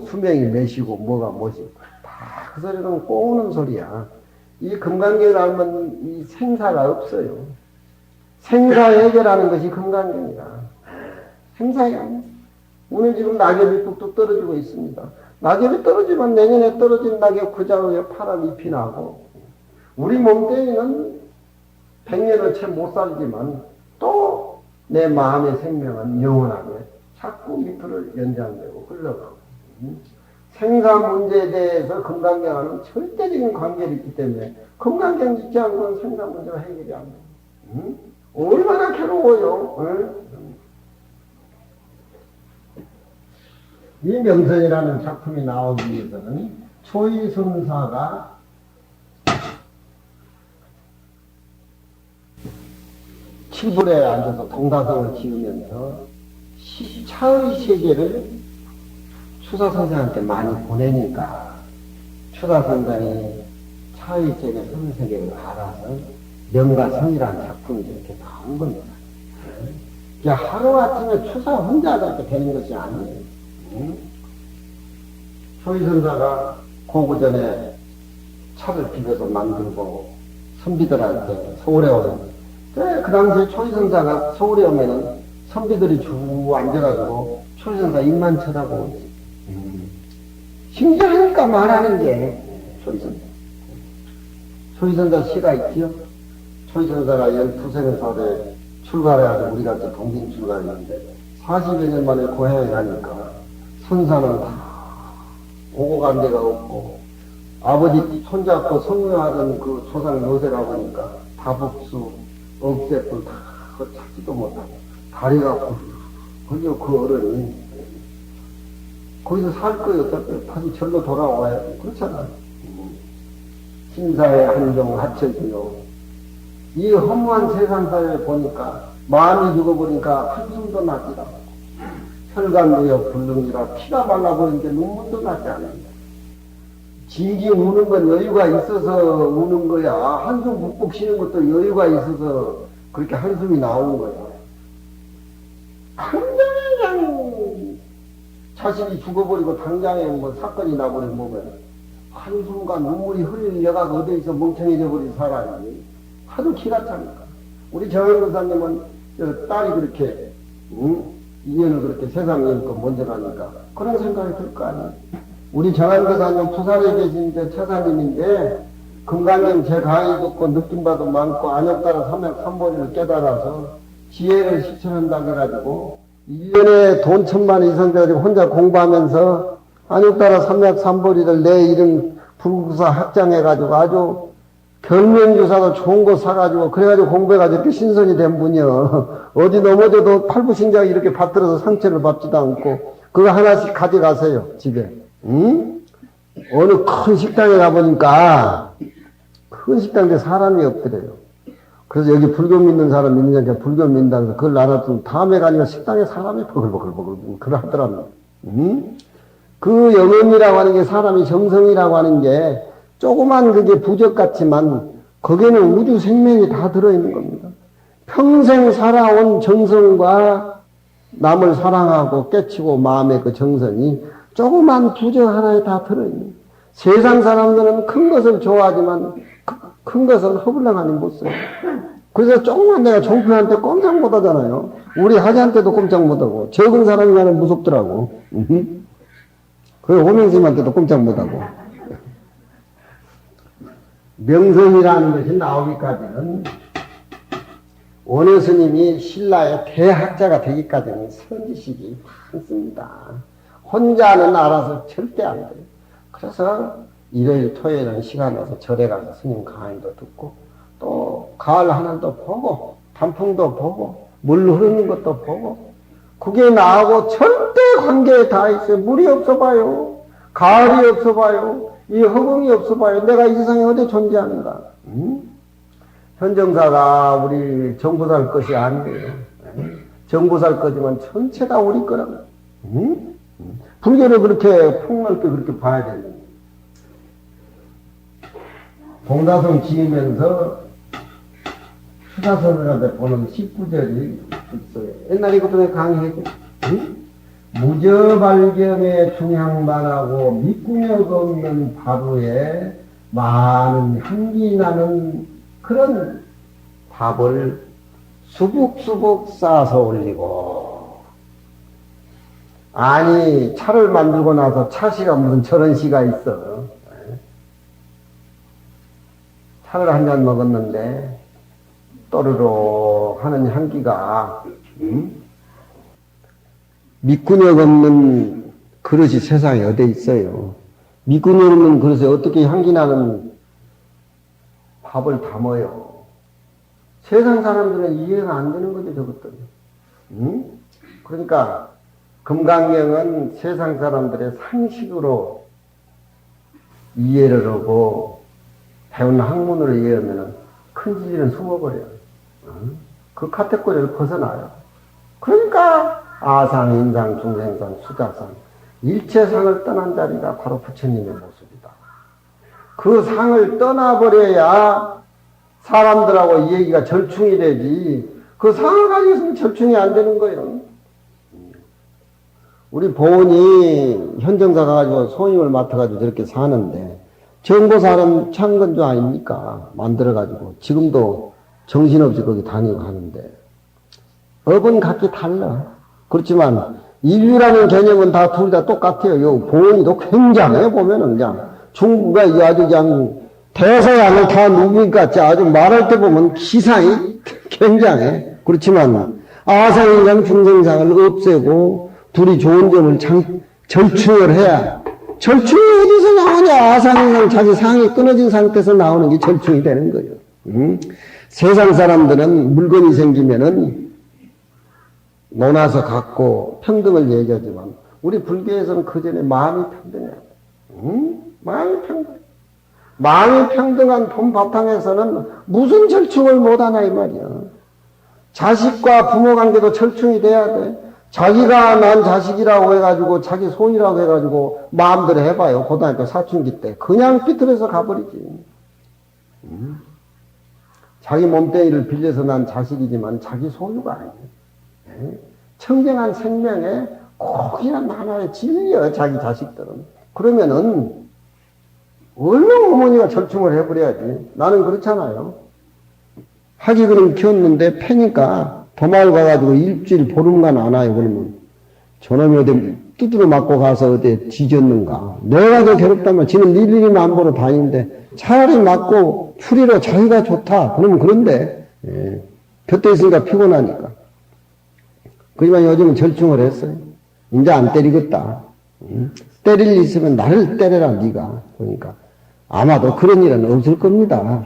수명이 몇이고 뭐가 뭐지 다 그 소리는 꼬우는 소리야. 이 금강경을 알면 이 생사가 없어요. 생사 해결하는 것이 금강경이다. 생사가 아니야. 오늘 지금 낙엽이 뚝뚝 떨어지고 있습니다. 낙엽이 떨어지면 내년에 떨어진 낙엽 그 자리에 파란 잎이 나고 우리 몸뚱이는 100년을 채 못 살지만 또 내 마음의 생명은 영원하게 자꾸 밑으로 연장되고 흘러가고 생사 문제에 대해서 금강경하는 절대적인 관계가 있기 때문에 금강경 있지 않고는 생사 문제가 해결이 안 돼요. 얼마나 괴로워요. 이 명선이라는 작품이 나오기 위해서는 초이선사가 칠불에 앉아서 동다성을 지으면서 차의 세계를 추사선생한테 많이 보내니까 추사선생이 차의 세계, 선세계를 알아서 명가성이라는 작품이 이렇게 나온 겁니다. 하루아침에 추사 혼자 이렇게 되는 것이 아니에요. 초이선사가 공부 전에 차를 비벼서 만들고 선비들한테 서울에 오면. 그 당시에 초이선사가 서울에 오면은 선비들이 쭉 앉아가지고 초이선사 입만 쳐다보고 있어. 신기하니까 말하는 게 초이선사. 초이선사 시가 있지요? 초이선사가 12살에 출가해가지고 우리 같이 동진 출가했는데 40여 년 만에 고향에 가니까 선사는 다 오고 간 데가 없고 아버지 손잡고 성묘하던 그 조상 요새라 보니까 다복수, 억새뿔 다 찾지도 못하고 다리가 그저 그 어른이 거기서 살 거예요. 다시 절로 돌아와야 그렇잖아. 신사의 한종 하체지요. 이 허무한 세상사를 보니까 마음이 죽어버리니까 한숨도 나지 않고 혈관무역 불능이라 피가 말라버리니까 눈물도 나지 않는다. 징징 우는 건 여유가 있어서 우는 거야. 한숨 푹푹 쉬는 것도 여유가 있어서 그렇게 한숨이 나오는 거야. 당장에 자신이 죽어버리고 당장에 뭐 사건이 나버리면 뭐면 한숨과 눈물이 흘릴 여가 어디서 멍청해져 버린 사람이 하도 기가 차니까. 우리 정현교사님은 딸이 그렇게 이년을 그렇게 세상에 있고 먼저 가니까 그런 생각이 들 거 아니에요. 우리 정현교사님 부산에 계신 처사님인데 금강경 제 강의 듣고 느낌바도 많고 안역따라 삼보리를 깨달아서 지혜를 실천한다 그래가지고 1년에 돈 1,000만 이상 가지고 혼자 공부하면서 안역따라 삼보리를 내 이름 불국사 확장해가지고 아주 결명주사도 좋은 거 사가지고 그래가지고 공부해가지고 이렇게 신선이 된 분이요. 어디 넘어져도 팔부신장 이렇게 받들어서 상처를 받지도 않고 그거 하나씩 가져가세요 집에. 응? 어느 큰 식당에 가보니까 큰 식당에 사람이 없더래요. 그래서 여기 불교 믿는 사람 믿는 불교 믿는다 그래서 그걸 나눴더니 다음에 가니까 식당에 사람이 버글버글버글 그러더랍니다. 응? 그 영혼이라고 하는 게 사람이 정성이라고 하는 게 조그만 그게 부적 같지만 거기에는 우주 생명이 다 들어있는 겁니다. 평생 살아온 정성과 남을 사랑하고 깨치고 마음의 그 정성이 조그만 부적 하나에 다 들어있는. 세상 사람들은 큰 것을 좋아하지만 큰 것은 허블랑하니 못 써요. 그래서 조그만 내가 종편한테 꼼짝 못 하잖아요. 우리 하지한테도 꼼짝 못 하고 적은 사람이면 무섭더라고. 그 오명스님한테도 꼼짝 못 하고. 명성이라는 것이 나오기까지는 원효 스님이 신라의 대학자가 되기까지는 선지식이 많습니다. 혼자는 알아서 절대 안 돼요. 그래서 일요일 토요일은 시간 나서 절에 가서 스님 강의도 듣고 또 가을 하늘도 보고 단풍도 보고 물 흐르는 것도 보고 그게 나하고 절대 관계에 다 있어요. 물이 없어 봐요. 가을이 없어 봐요. 이 허공이 없어 봐요. 내가 이 세상에 어디 존재하는가. 현정사가 우리 정부 살 것이 아니에요. 정부 살 거지만 전체 다 우리 거라고. 불교를 그렇게 폭넓게 그렇게 봐야 되는 거예요. 봉다성 지으면서 수다선을 보는 19절이 있어요. 옛날에 그때 강의했죠. 무저발경의 중향만하고 밑구녕 없는 밥에 많은 향기 나는 그런 밥을 수북수북 싸서 올리고 아니 차를 만들고 나서 차시가 무슨 저런 시가 있어. 차를 한 잔 먹었는데 또르륵 하는 향기가 밑구녕 없는 그릇이 세상에 어디 있어요. 밑구녕 없는 그릇에 어떻게 향기 나는 밥을 담아요. 세상 사람들은 이해가 안 되는 거죠, 저것들. 그러니까 금강경은 세상 사람들의 상식으로 이해를 하고 배운 학문으로 이해하면 큰 지질은 숨어버려요. 그 카테고리를 벗어나요. 그러니까 아상, 인상, 중생상, 수자상 일체상을 떠난 자리가 바로 부처님의 모습이다. 그 상을 떠나버려야 사람들하고 이 얘기가 절충이 되지 그 상을 가지고 있으면 절충이 안 되는 거예요. 우리 보은이 현정사 가가지고 소임을 맡아가지고 저렇게 사는데 정보사는 창건조 아닙니까? 만들어가지고. 지금도 정신없이 거기 다니고 하는데. 업은 각기 달라. 그렇지만, 인류라는 개념은 다 둘 다 똑같아요. 요 보온이도 굉장해, 보면은 그냥. 중국가 아주 그냥 대서양을 다 누비니까 아주 말할 때 보면 기상이 굉장해. 그렇지만, 아상인상 중생상을 없애고, 둘이 좋은 점을 절충을 해야 절충이 어디서 나오냐? 아상인상 자기 상이 끊어진 상태에서 나오는 게 절충이 되는 거예요. 세상 사람들은 물건이 생기면은 논아서 갖고 평등을 얘기하지만 우리 불교에서는 그 전에 마음이 평등해야 돼. 마음이 평등. 마음이 평등한 본 바탕에서는 무슨 절충을 못하나 이 말이야. 자식과 부모 관계도 절충이 돼야 돼. 자기가 난 자식이라고 해가지고 자기 손이라고 해가지고 마음대로 해봐요. 고등학교 사춘기 때 그냥 삐뚤어서 가버리지. 자기 몸뚱이를 빌려서 난 자식이지만 자기 소유가 아니에요. 청정한 생명에 꼭이란 하나에 질려 자기 자식들은. 그러면은 얼른 어머니가 절충을 해버려야지. 나는 그렇잖아요. 하기 그럼 키웠는데 패니까 도마을 가가지고 일주일 보름간 안 와요. 그러면 저놈이 어디 두드러 맞고 가서 어디 뒤졌는가. 내가 더 괴롭다면 지는 일일이 만보러 다니는데 차라리 맞고 풀이로 자기가 좋다. 그러면 그런데 곁에 있으니까 피곤하니까. 그지만 요즘은 절충을 했어요. 이제 안 때리겠다. 때릴 일 있으면 나를 때려라 네가. 그러니까 아마도 그런 일은 없을 겁니다.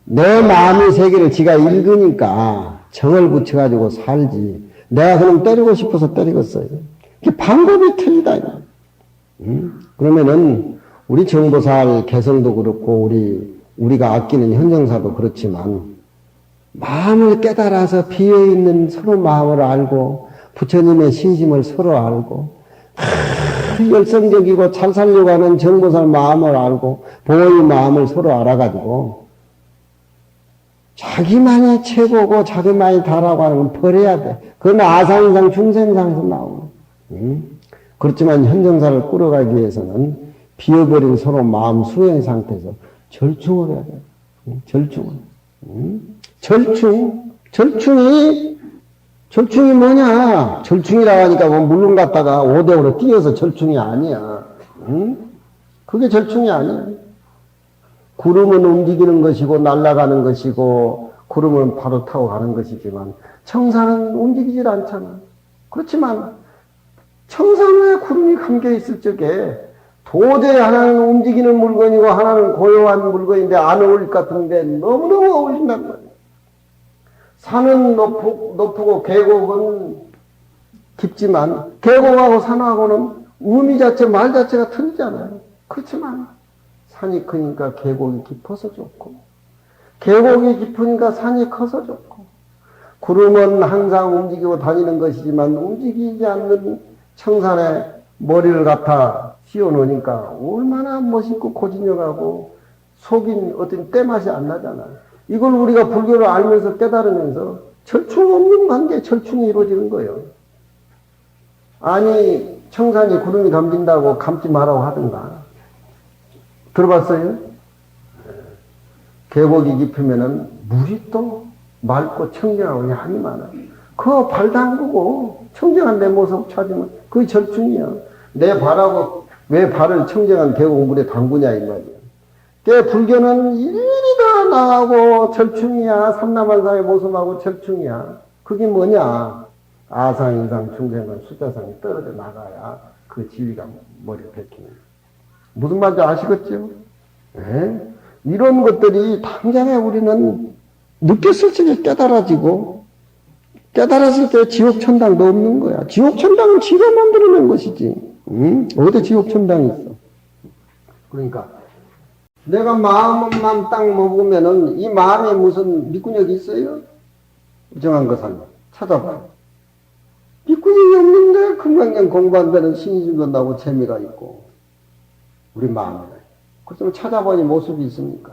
내 마음의 세계를 지가 읽으니까 정을 붙여가지고 살지. 내가 그럼 때리고 싶어서 때리겠어요. 그 방법이 틀리다. 그러면은 우리 정보살 개성도 그렇고 우리가 아끼는 현정사도 그렇지만 마음을 깨달아서 비어있는 서로 마음을 알고 부처님의 신심을 서로 알고 열성적이고 잘 살려고 하는 정보살 마음을 알고 보호의 마음을 서로 알아가지고 자기만이 최고고 자기만이 다라고 하는 건 버려야 돼. 그건 아상인상 중생상에서 나오는. 그렇지만 현정사를 끌어가기 위해서는 비어버린 서로 마음 수행 상태에서 절충을 해야 돼. 절충을. 절충이 뭐냐? 절충이라고 하니까 뭐 물론 갖다가 5대5로 뛰어서 절충이 아니야. 그게 절충이 아니야. 구름은 움직이는 것이고 날아가는 것이고 구름은 바로 타고 가는 것이지만 청산은 움직이질 않잖아. 그렇지만 청산에 구름이 감겨 있을 적에 도저히 하나는 움직이는 물건이고 하나는 고요한 물건인데 안 어울릴 것 같은데 너무너무 어울린단 말이야. 산은 높고 계곡은 깊지만 계곡하고 산하고는 의미 자체 말 자체가 틀리잖아요. 그렇지만 산이 크니까 계곡이 깊어서 좋고 계곡이 깊으니까 산이 커서 좋고 구름은 항상 움직이고 다니는 것이지만 움직이지 않는 청산에 머리를 갖다 씌워놓으니까 얼마나 멋있고 고진력하고 속인 어떤 때맛이 안 나잖아요. 이걸 우리가 불교를 알면서 깨달으면서 절충 없는 관계에 절충이 이루어지는 거예요. 아니 청산이 구름이 감긴다고 감지 말라고 하든가. 들어봤어요? 계곡이 깊으면은 물이 또 맑고 청정하고 양이 많아. 그거 발 담그고 청정한 내 모습 찾으면 그게 절충이야. 내 발하고 왜 발을 청정한 계곡 물에 담그냐 이 말이야. 그 불교는 일일이 다 나하고 절충이야. 삼라만상의 모습하고 절충이야. 그게 뭐냐? 아상인상 중생은 숫자상이 떨어져 나가야 그 진리가 머리를 베끼는. 무슨 말인지 아시겠죠? 네? 이런 것들이 당장에 우리는 느꼈을 적에 깨달아지고 깨달았을 때 지옥천당도 없는 거야. 지옥천당은 지가 만들어낸 것이지. 어디 지옥천당이 있어. 그러니까 내가 마음만 딱 먹으면은 이 마음에 무슨 밑구녕이 있어요? 정한 거 살면 찾아봐요. 밑구녕이 없는데 금강경 공부한다는 신이 준다고 재미가 있고 우리 마음에. 그렇지만 찾아보니 모습이 있습니까?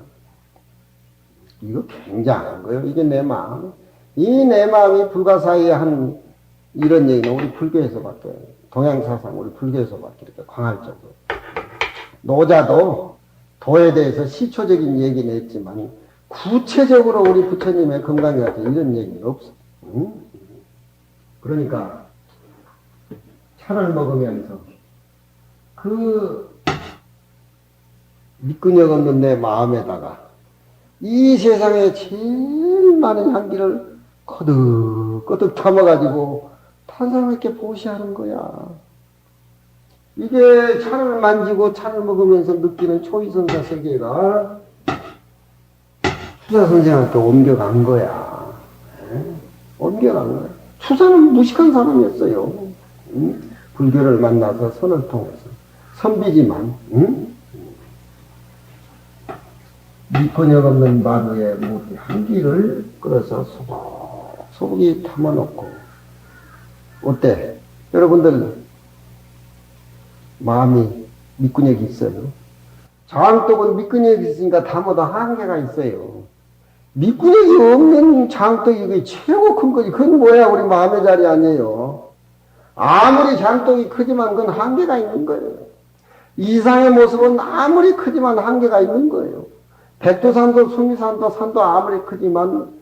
이거 굉장한 거예요. 이게 내 마음. 이 내 마음이 불가사의에 한 이런 얘기는 우리 불교에서밖에 동양사상 우리 불교에서밖에 이렇게 광활적으로 노자도 도에 대해서 시초적인 얘기는 했지만 구체적으로 우리 부처님의 건강에 대해서 이런 얘기는 없어. 응? 그러니까 차를 먹으면서 그 밑근육 없는 내 마음에다가 이 세상에 제일 많은 향기를 거득거득 담아가지고 탄사롭게 보시하는 거야. 이게 차를 만지고 차를 먹으면서 느끼는 초이선사 세계가 추사 선생한테 옮겨간 거야. 옮겨간 거야. 추사는 무식한 사람이었어요. 불교를 만나서 선을 통해서. 선비지만, 밑근육 없는 마루에 무기 한기를 끌어서 소복이 담아놓고. 어때? 여러분들, 마음이 밑근육이 있어요. 장독은 밑근육이 있으니까 담아도 한계가 있어요. 밑근육이 없는 장독이 최고 큰 거지. 그건 뭐야? 우리 마음의 자리 아니에요. 아무리 장독이 크지만 그건 한계가 있는 거예요. 이상의 모습은 아무리 크지만 한계가 있는 거예요. 백두산도 수미산도 산도 아무리 크지만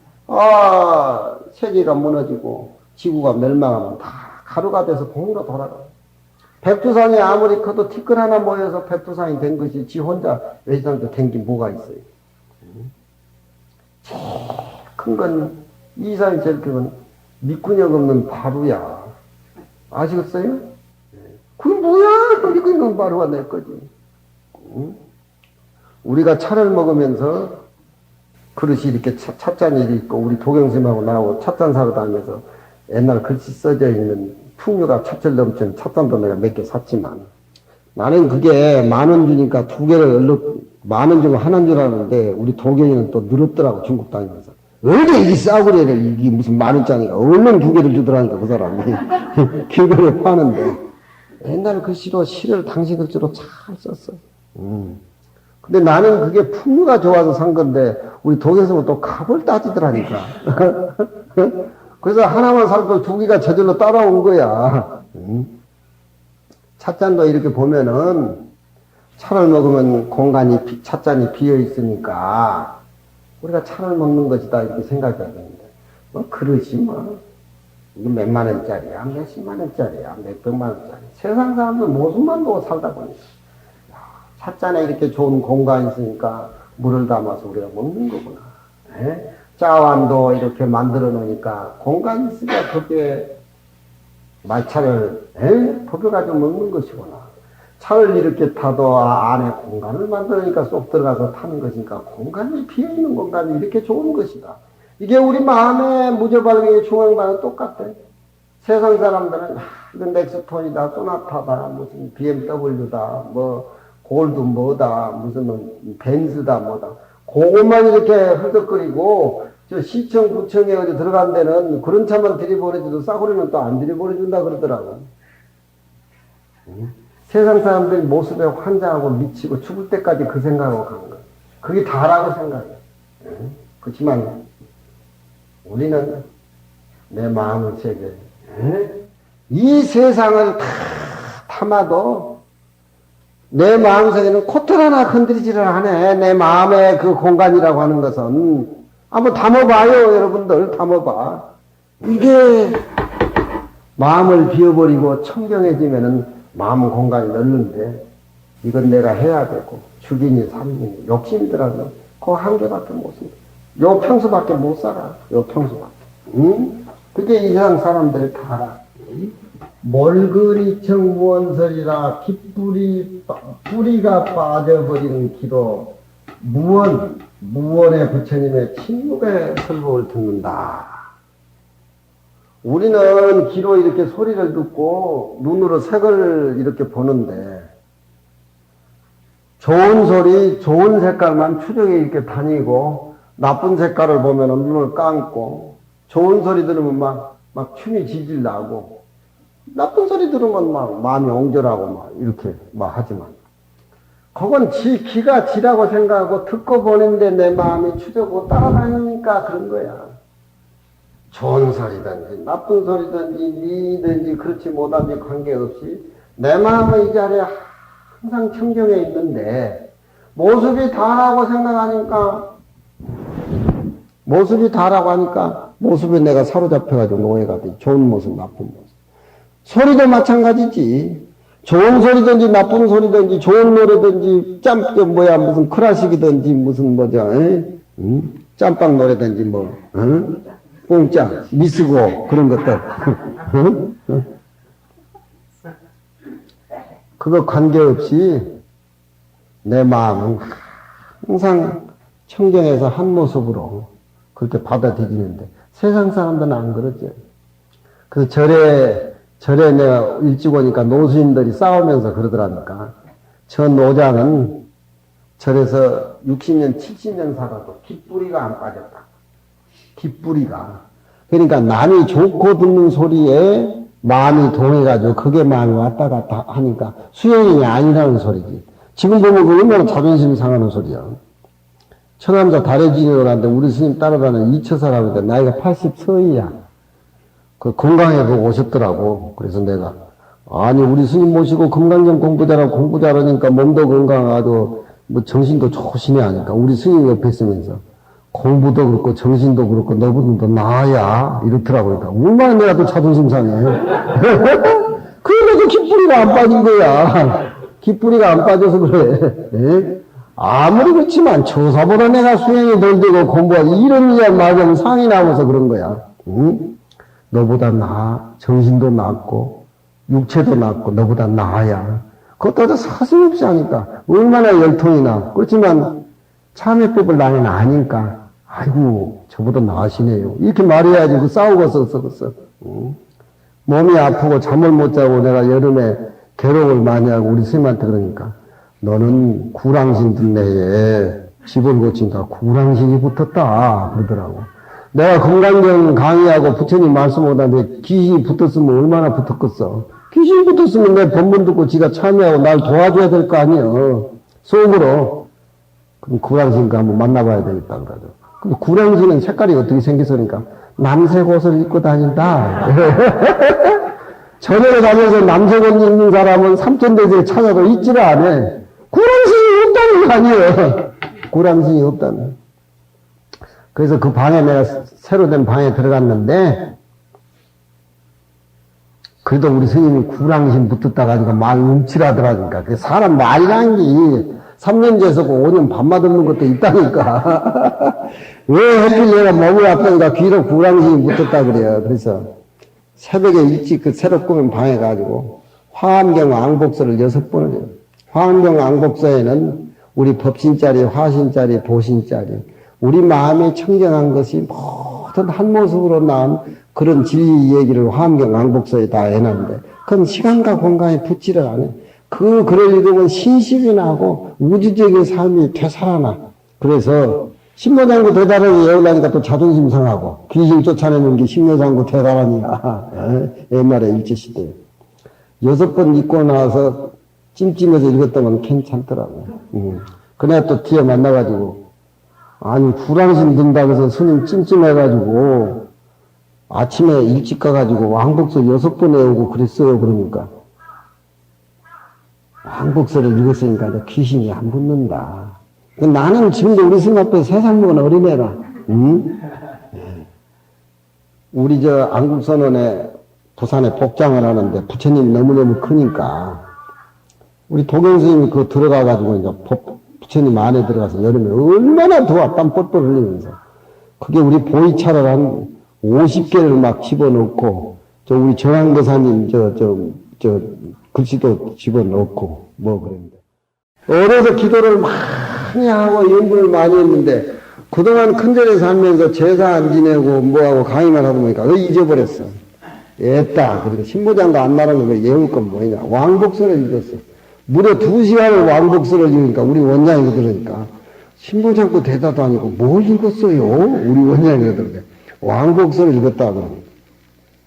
세계가 무너지고 지구가 멸망하면 다 가루가 돼서 공으로 돌아가요. 백두산이 아무리 커도 티끌 하나 모여서 백두산이 된 것이 지 혼자 외지산도 된 게 뭐가 있어요. 제일 큰 건 이산이 제일 큰 건 밑근육 없는 바루야. 아시겠어요? 그게 뭐야? 밑근육 없는 바루가 내 거지. 우리가 차를 먹으면서 그릇이 이렇게 찻잔이 있고 우리 도경스님하고 나하고 찻잔 사러 다니면서 옛날 글씨 써져 있는 풍류가 찻잔 넘치는 찻잔도 내가 몇 개 샀지만 나는 그게 10,000원 주니까 2개를 10,000원 주고 하나인 줄 알았는데 우리 도경이는 또 늘었더라고 중국 다니면서 어디 이 싸구려를 이게 무슨 10,000원짜리가 얼른 2개를 주더라니까 그 사람이 길거리에 파는데 옛날 글씨로 시를 당시 글씨로 잘 썼어. 근데 나는 그게 풍류가 좋아서 산 건데 우리 도경스님은 또 값을 따지더라니까. 그래서 하나만 살고 2개가 저절로 따라온 거야. 찻잔도 이렇게 보면은 차를 먹으면 공간이 찻잔이 비어 있으니까 우리가 차를 먹는 것이다 이렇게 생각해야 되는데 뭐 그릇이 뭐 이게 몇만 원짜리야 몇십만 원짜리야 몇백만 원짜리 세상 사람들 모습만 보고 살다 보니까 찻잔에 이렇게 좋은 공간이 있으니까 물을 담아서 우리가 먹는 거구나. 에? 짜완도 이렇게 만들어 놓으니까 공간이 있으니까 거기에 말차를 벗겨가지고 먹는 것이구나. 차를 이렇게 타도 안에 공간을 만들으니까 쏙 들어가서 타는 것이니까 공간이 비어있는 공간이 이렇게 좋은 것이다. 이게 우리 마음의 무저발경의 중앙과는 똑같아. 세상 사람들은 이건 넥스톤이다, 소나타다, 무슨 BMW다, 뭐 골드 뭐다, 무슨 벤츠다 뭐다. 그것만 이렇게 헐떡거리고 저 시청 구청에 어디 들어간 데는 그런 차만 들이보내줘도 싸구려는 또 안 들이보내준다 그러더라고. 세상 사람들이 모습에 환장하고 미치고 죽을 때까지 그 생각하고 가는 거야. 그게 다라고 생각해. 그렇지만 우리는 내 마음의 세계, 이 세상을 다 담아도 내 마음속에는 코털 하나 건드리지를 않아. 내 마음의 그 공간이라고 하는 것은. 한번 담아봐요, 여러분들. 담아봐. 이게 마음을 비워버리고 청정해지면은 마음 공간이 넓는데 이건 내가 해야 되고 죽이니 살리니 욕심이 들어서 그 한계밖에 못 씁니다. 요 평수밖에 못 살아. 요 평수밖에. 그게 이 세상 사람들이 다 알아. 몰그리청 무언설이라 뿌리가 빠져버리는 기도 무원의 부처님의 침묵의 설법을 듣는다. 우리는 귀로 이렇게 소리를 듣고 눈으로 색을 이렇게 보는데 좋은 소리, 좋은 색깔만 추적해 이렇게 다니고 나쁜 색깔을 보면 눈을 감고 좋은 소리 들으면 막 춤이 지질 나고 나쁜 소리 들으면 막 마음이 옹졸하고 막 이렇게 막 하지만 그건 기가 지라고 생각하고 듣고 보는데 내 마음이 추적하고 따라다니니까 그런 거야. 좋은 소리든지 나쁜 소리든지 미든지 그렇지 못한지 관계없이 내 마음의 이 자리에 항상 청정해 있는데, 모습이 다라고 생각하니까, 모습에 내가 사로잡혀가지고 노예가 돼. 좋은 모습, 나쁜 모습. 소리도 마찬가지지. 좋은 소리든지 나쁜 소리든지 좋은 노래든지 무슨 클래식이든지 무슨 짬빵 노래든지 뽕짝 미스고 그런 것들 그거 관계없이 내 마음은 항상 청정해서 한 모습으로 그렇게 받아들이는데 세상 사람들은 안 그러지. 그래서 절에 내가 일찍 오니까 노수인들이 싸우면서 그러더라니까. 저 노장은 절에서 60년, 70년 살아도 깃뿌리가 안 빠졌다. 깃뿌리가. 그러니까 남이 좋고 듣는 소리에 마음이 동해가지고 그게 마음이 왔다 갔다 하니까 수행이 아니라는 소리지. 지금 보면 그 얼마나 자존심 상하는 소리야. 처남자 다래진이라고 하는데 우리 스님 따라가는 2처 사람인데 나이가 80서이야. 그 건강해 보고 오셨더라고. 그래서 내가 아니 우리 스님 모시고 건강경 공부 잘하니까 몸도 건강하고 뭐 정신도 좋으시네 하니까 우리 스님 옆에 있으면서 공부도 그렇고 정신도 그렇고 너보다 더 나아야 이렇더라고. 그러니까 얼마나 내가 또 자존심 상해. 그래도 깃뿌리가 안 빠진 거야. 깃뿌리가 안 빠져서 그래. 예? 아무리 그렇지만 조사보다 내가 수행이 덜 되고 공부하고 이런 이야기 맞으면 상이 나면서 그런 거야. 응? 너보다 나아. 정신도 낫고 육체도 낫고 너보다 나아야. 그것도 사슴없이 하니까 얼마나 열통이 나. 그렇지만 참회법을 나는 아니까 아이고 저보다 나으시네요. 이렇게 말해야지. 그 싸우고 썼어. 응? 몸이 아프고 잠을 못 자고 내가 여름에 괴로움을 많이 하고 우리 스님한테 그러니까 너는 구랑신 들내에 집을 고친다. 구랑신이 붙었다 그러더라고. 내가 건강경 강의하고 부처님 말씀 못하는데 귀신이 붙었으면 얼마나 붙었겠어. 귀신이 붙었으면 내 법문 듣고 지가 참여하고 날 도와줘야 될 거 아니에요. 속으로. 그럼 구랑신과 한번 만나봐야 되겠다 그러죠. 근데 구랑신은 색깔이 어떻게 생겼으니까 남색 옷을 입고 다닌다. 저녁에 다녀서 남색 옷 입는 사람은 삼천대제에 찾아도 있지를 않아. 구랑신이 없다는 거 아니에요. 구랑신이 없다는. 그래서 그 방에 내가 새로 된 방에 들어갔는데 그래도 우리 스님이 구랑신 붙었다 가지고 말 움찔하더라니까. 그 사람 말이란 게 3년제에서 5년 밤마 듣는 것도 있다니까. 왜 하필 내가 몸이 아프니까 귀로 구랑신이 붙었다 그래요. 그래서 새벽에 일찍 그 새로 꾸민 방에 가지고 화엄경 앙복서를 6번을 해요. 화엄경 앙복서에는 우리 법신짜리, 화신짜리, 보신짜리 우리 마음이 청정한 것이 모든 한 모습으로 나온 그런 진리 얘기를 화엄경 앙복서에 다 해놨는데 그건 시간과 공간에 붙지를 않아요. 그 글을 읽으면 신식이 나고 우주적인 삶이 되살아나. 그래서 신묘장구 대단하게 외우려니까 또 자존심 상하고 귀신 쫓아내는 게 신묘장구 대단하니야. 옛날에 일제시대에 6번 읽고 나와서 찜찜해서 읽었다면 괜찮더라고. 그래 또 뒤에 만나가지고 아니 구랑신 든다고 해서 스님 찜찜해가지고 아침에 일찍 가가지고 왕복서 6번 외우고 그랬어요. 그러니까 왕복서를 읽었으니까 귀신이 안 붙는다. 나는 지금도 우리 스님 앞에 세상 먹은 어린애라. 응? 우리 저 안국선원에 부산에 복장을 하는데 부처님이 너무너무 크니까 우리 도경 스님이 그거 들어가가지고 이제 부처님 안에 들어가서 여름에 얼마나 더워 땀 뻘뻘 흘리면서 그게 우리 보이차를 한 50개를 막 집어넣고 저 우리 정황도사님 저 글씨도 집어넣고 뭐 그랬는데 어려서 기도를 많이 하고 연구를 많이 했는데 그동안 큰절에 살면서 제사 안 지내고 뭐하고 강의만 하다 보니까 잊어버렸어. 했다. 그러니까 신보장도 안 말하는 거 예울 건 뭐냐. 왕복서를 읽었어. 무려 2시간을 왕복서를 읽으니까 우리 원장이 그러니까 신보장도 대다도 아니고 뭘 읽었어요? 우리 원장이 그러더라고요. 왕복서를 읽었다 그러니까.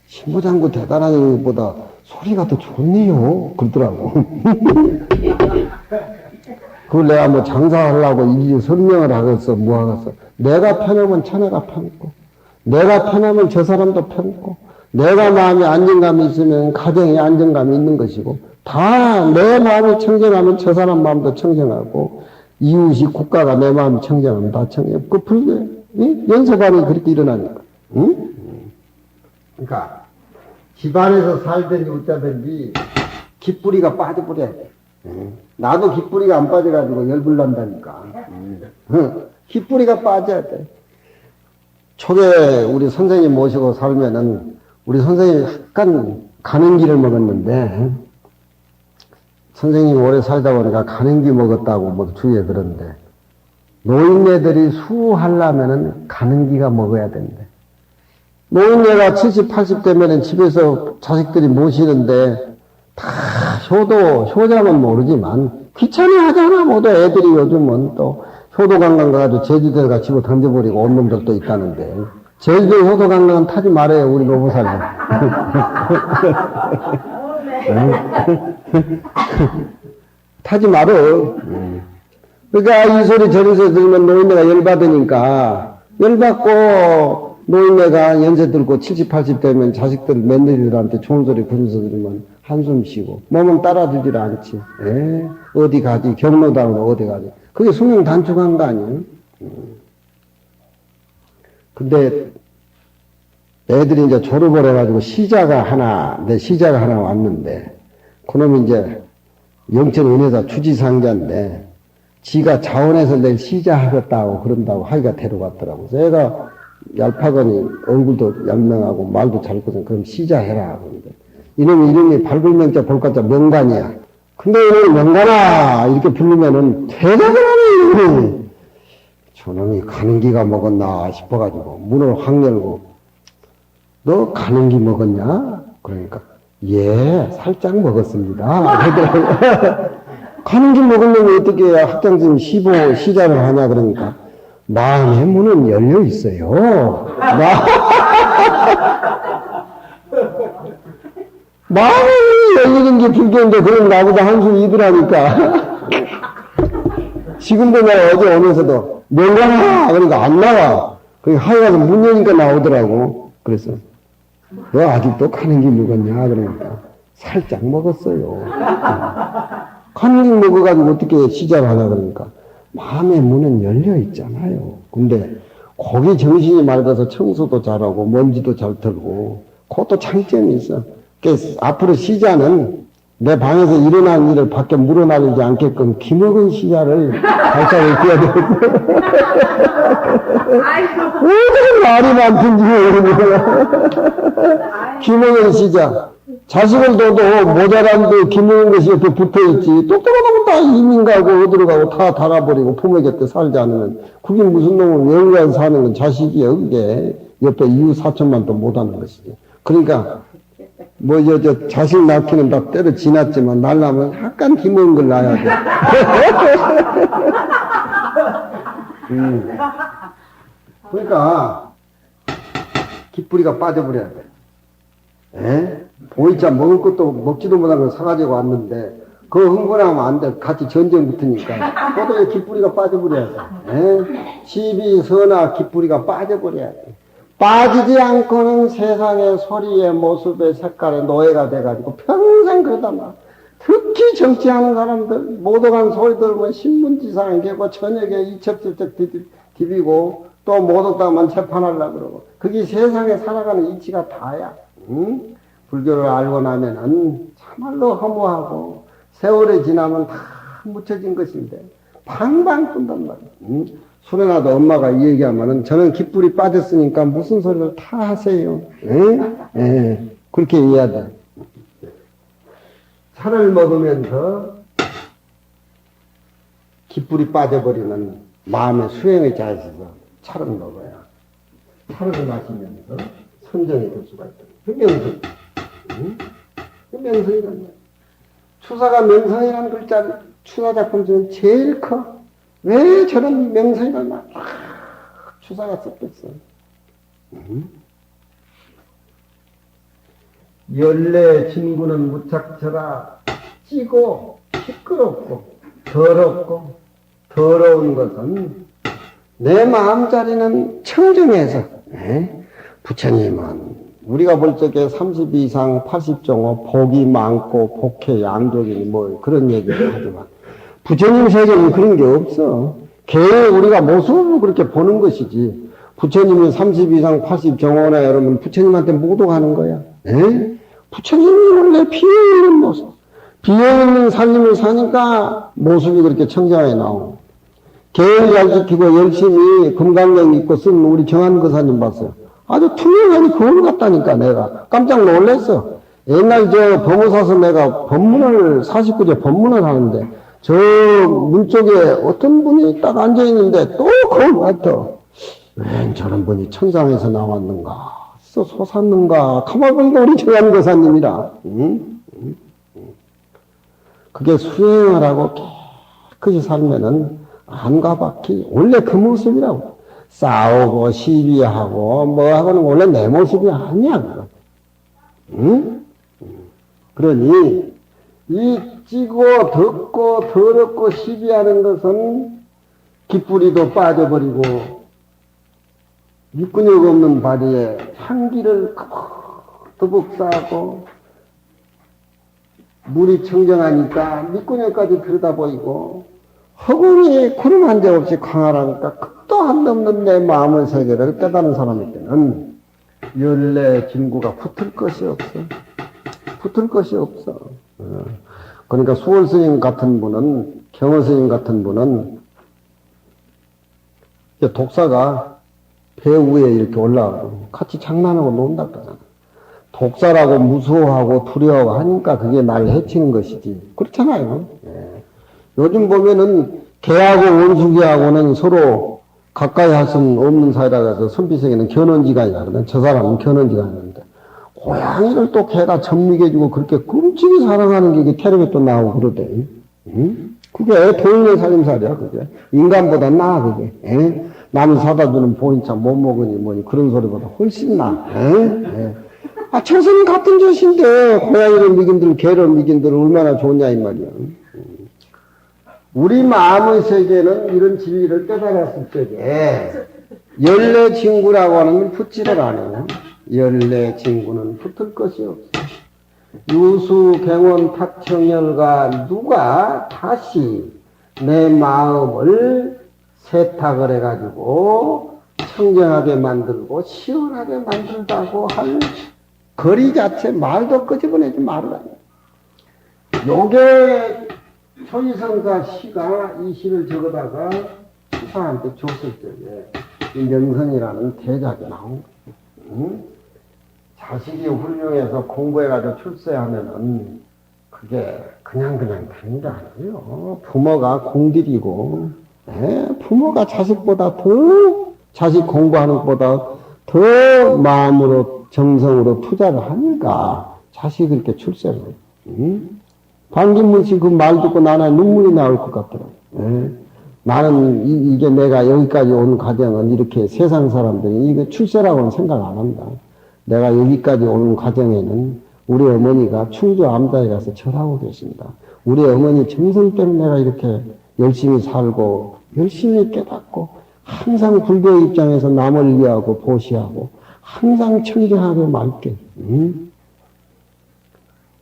신보장도 대단한 것보다 소리가 더 좋네요. 그러더라고. 그걸 내가 뭐 장사하려고 이 설명을 하겠어, 뭐 하겠어. 내가 편하면 자네가 편있고, 내가 편하면 저 사람도 편있고, 내가 마음에 안정감이 있으면 가정에 안정감이 있는 것이고, 다 내 마음이 청정하면 저 사람 마음도 청정하고, 이웃이 국가가 내 마음이 청정하면 다 청정. 그 불교, 연쇄반응이 그렇게 일어나니까. 응? 그러니까, 집안에서 살든지 어쩌든지, 깃뿌리가 빠져버려야 돼. 나도 깃뿌리가 안 빠져가지고 열불 난다니까. 깃뿌리가 빠져야 돼. 초대 우리 선생님 모시고 살면은, 우리 선생님이 약간 가는 길을 먹었는데, 선생님이 오래 살다 보니까 가는 길 먹었다고 뭐 주위에 그러는데, 노인네들이 수하려면은 가는 기가 먹어야 된대. 노인네가 70, 80 되면은 집에서 자식들이 모시는데, 다 효자는 모르지만, 귀찮아 하잖아, 모두 애들이 요즘은 또, 효도관광 가가지고 제주도에 가 집어 던져버리고 온 놈들도 있다는데, 제주도 효도관광은 타지 말아요, 우리 노부사는. 타지 말어. 그러니까 이 소리 저리서 들으면 노인네가 열받으니까, 열받고 노인네가 연세 들고 70, 80 되면 자식들, 며느리들한테 좋은 소리 그러면서 들으면 한숨 쉬고, 몸은 따라주질 않지. 어디 가지? 경로당으로 어디 가지? 그게 수명 단축한 거 아니에요? 근데 애들이 이제 졸업을 해가지고 내 시자가 하나 왔는데, 그놈이 이제 영천 은혜사 주지상자인데, 지가 자원해서 내일 시자 하겠다고 그런다고 하기가 데려갔더라고. 그래서 애가 얄팍하니 얼굴도 얄명하고 말도 잘 거든. 그럼 시자 해라. 그런데 이놈이 이름이 발굴명자 볼까자 명관이야. 근데 이놈이 명관아 이렇게 부르면은 대답을 하네 이놈이. 저놈이 가는 기가 먹었나 싶어가지고 문을 확 열고, 너 가는 기 먹었냐? 그러니까 예, 살짝 먹었습니다. 가는 기 먹으려면 어떻게 학장님 시자를 하냐 그러니까, 마음의 문은 열려 있어요. 마음의 문이 열리는 게 불교인데 그럼 나보다 한숨 이더라니까. 지금도 내가 어제 오면서도 명관아 그러니까 안 나와. 그러니까 하여가서 문 여니까 나오더라고. 그래서 너 아직도 가는 기 먹었냐? 그러니까 살짝 먹었어요. 가는 기 먹어가지고 어떻게 시작을 하냐 그러니까, 마음의 문은 열려 있잖아요. 근데 거기 정신이 맑아서 청소도 잘하고 먼지도 잘 털고 그것도 장점이 있어. 그래서 앞으로 시자는 내 방에서 일어난 일을 밖에 물어나르지 않게끔 김옥은 시자를 발자를 띄워야 되거든. 어떻게 말이 많든지 모르겠네. 김옥은 시자. 자식을 둬도 모자란데 김옥은 것이 옆에 붙어있지. 똑똑하다고 다 이민 가고 어디로 가고 다 달아버리고 부모 곁에 살지 않으면 그게 무슨 놈은 외국에 사는 건 자식이야. 그게 옆에 이웃 사촌만도 못하는 것이지. 그러니까 뭐 저 자식 낳기는 다 때려 지났지만 날라면 약간 김옥은 걸 낳아야 돼. 그러니까 깃뿌리가 빠져버려야 돼. 보이자 먹을 것도 먹지도 못한 걸 사가지고 왔는데 그거 흥분하면 안 돼. 같이 전쟁 붙으니까. 포도에 깃뿌리가 빠져버려야 돼. 시비 선화 깃뿌리가 빠져버려야 돼. 빠지지 않고는 세상의 소리의 모습의 색깔의 노예가 돼가지고 평생 그러다 말. 특히 정치하는 사람들 모독한 소리 들으면 신문지상 개고 저녁에 이첩저첩 디비고 또 모독당만 재판하려고 그러고, 그게 세상에 살아가는 이치가 다야. 응? 불교를 알고 나면은 참말로 허무하고 세월이 지나면 다 묻혀진 것인데 방방 뜬단 말이야. 응? 수련아도 엄마가 이 얘기하면은 저는 깃불이 빠졌으니까 무슨 소리를 다 하세요. 그렇게 이해해야 돼. 차를 먹으면서 깃불이 빠져버리는 마음의 수행의 자세에서 차를 먹어야 차를 마시면서 선정이 될 수가 있다. 그 명성. 그 명성이란 말이야. 추사가 명성이라는 글자를 추사 작품 중에 제일 커. 왜 저런 명성이란 말이야. 추사가 썼겠어. 연례 진구는 무착처라. 찌고 시끄럽고 더럽고 더러운 것은 내 마음자리는 청정해서, 부처님은 우리가 볼 적에 30 이상 80종호 복이 많고 복해 양족이니 뭐 그런 얘기를 하지만 부처님 세계는 그런 게 없어. 개의 우리가 모습을 그렇게 보는 것이지. 부처님이 30 이상 80종호나 여러분 부처님한테 모독하는 거야. 에? 부처님이 원래 비어있는 모습, 비어있는 삶을 사니까 모습이 그렇게 청정하게 나오고. 개를 잘 지키고 열심히 금강경 입고 쓴 우리 정한거사님 봤어요. 아주 투명하니 거울 같다니까 내가 깜짝 놀랐어. 옛날 저 법무사서 내가 법문을 49제 법문을 하는데 저 문 쪽에 어떤 분이 딱 앉아있는데 또 거울 같아. 웬 저런 분이 천상에서 나왔는가 솟았는가 가만 보니까 우리 정한거사님이라. 응? 그게 수행을 하고 깨끗이 살면은 안과 밖이 원래 그 모습이라고. 싸우고 시비하고 뭐 하고는 원래 내 모습이 아니야. 응? 그러니 이 찌고 덥고 더럽고 시비하는 것은 깃뿌리도 빠져버리고 밑근육 없는 바리에 향기를 더벅 쌓고 물이 청정하니까 밑근육까지 들여다 보이고 허공이 구름 한 점 없이 광활하니까 끝도 한도 없는 내 마음의 세계를 깨달은 사람에게는 열내 진구가 붙을 것이 없어. 붙을 것이 없어. 그러니까 수월 스님 같은 분은, 경허 스님 같은 분은 독사가 배 위에 이렇게 올라가고 같이 장난하고 논다 그러잖아. 독사라고 무서워하고 두려워하고 하니까 그게 날 해치는 것이지. 그렇잖아요. 요즘 보면은 개하고 원숭이하고는 서로 가까이 할 수 없는 사이라고 해서 선비세계는 견원지간이라거든. 저 사람은 견원지간인데 고양이를 또 개가 점미해주고 그렇게 끔찍이 사랑하는 게 이게 테레비에 또 나오고 그러대. 응? 그게 도인의 살림살이야. 그게 인간보다 나아 그게. 에? 남이 사다 주는 보인차 못 먹으니 뭐니 그런 소리보다 훨씬 나아. 아 저선 같은 짓인데 고양이를 미긴들 개를 미긴들 얼마나 좋냐 이 말이야. 우리 마음의 세계는 이런 진리를 깨달았을 적에 열내 진구라고 하는 붙지를 않아요. 열내 진구는 붙을 것이 없어. 유수, 갱원, 탁청열과 누가 다시 내 마음을 세탁을 해가지고 청정하게 만들고 시원하게 만들다고 할 거리 자체 말도 끄집어내지 말으라. 요게 초이성사 시가 이 시를 적어다가 수사한테 줬을 적에 이 명성이라는 대작이 나온 거예요. 자식이 훌륭해서 공부해가지고 출세하면은 그게 그냥 되는 게 아니에요. 부모가 공들이고, 부모가 자식보다 더, 자식 공부하는 것보다 더 마음으로, 정성으로 투자를 하니까 자식이 그렇게 출세를 해요. 반기문 씨 그 말 듣고 나는 눈물이 나올 것 같더라고요. 나는 이게 내가 여기까지 온 과정은 이렇게 세상 사람들이 이거 출세라고는 생각 안 한다. 내가 여기까지 오는 과정에는 우리 어머니가 충주 암자에 가서 절하고 계십니다. 우리 어머니 정성 때문에 내가 이렇게 열심히 살고 열심히 깨닫고 항상 불교 입장에서 남을 위하고 보시하고 항상 청정하게 맑게.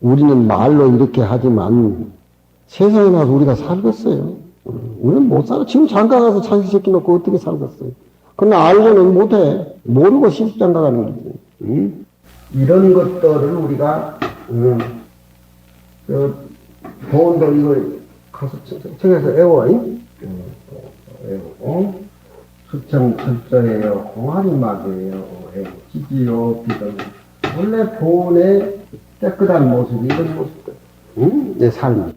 우리는 말로 이렇게 하지만 세상에 나서 우리가 살겠어요. 우리는 못 살아. 지금 장가 가서 자식 새끼 놓고 어떻게 살겠어요. 그러나 알고는 못해. 모르고 시집장가 가는 거지. 이런 것들을 우리가 보온도 이걸 가서 청해서 애워. 애우고 수청 철저해요. 공활이 막이에요. 지지요 비등. 원래 보온의 깨끗한 모습이 이런 모습들. 내 삶이.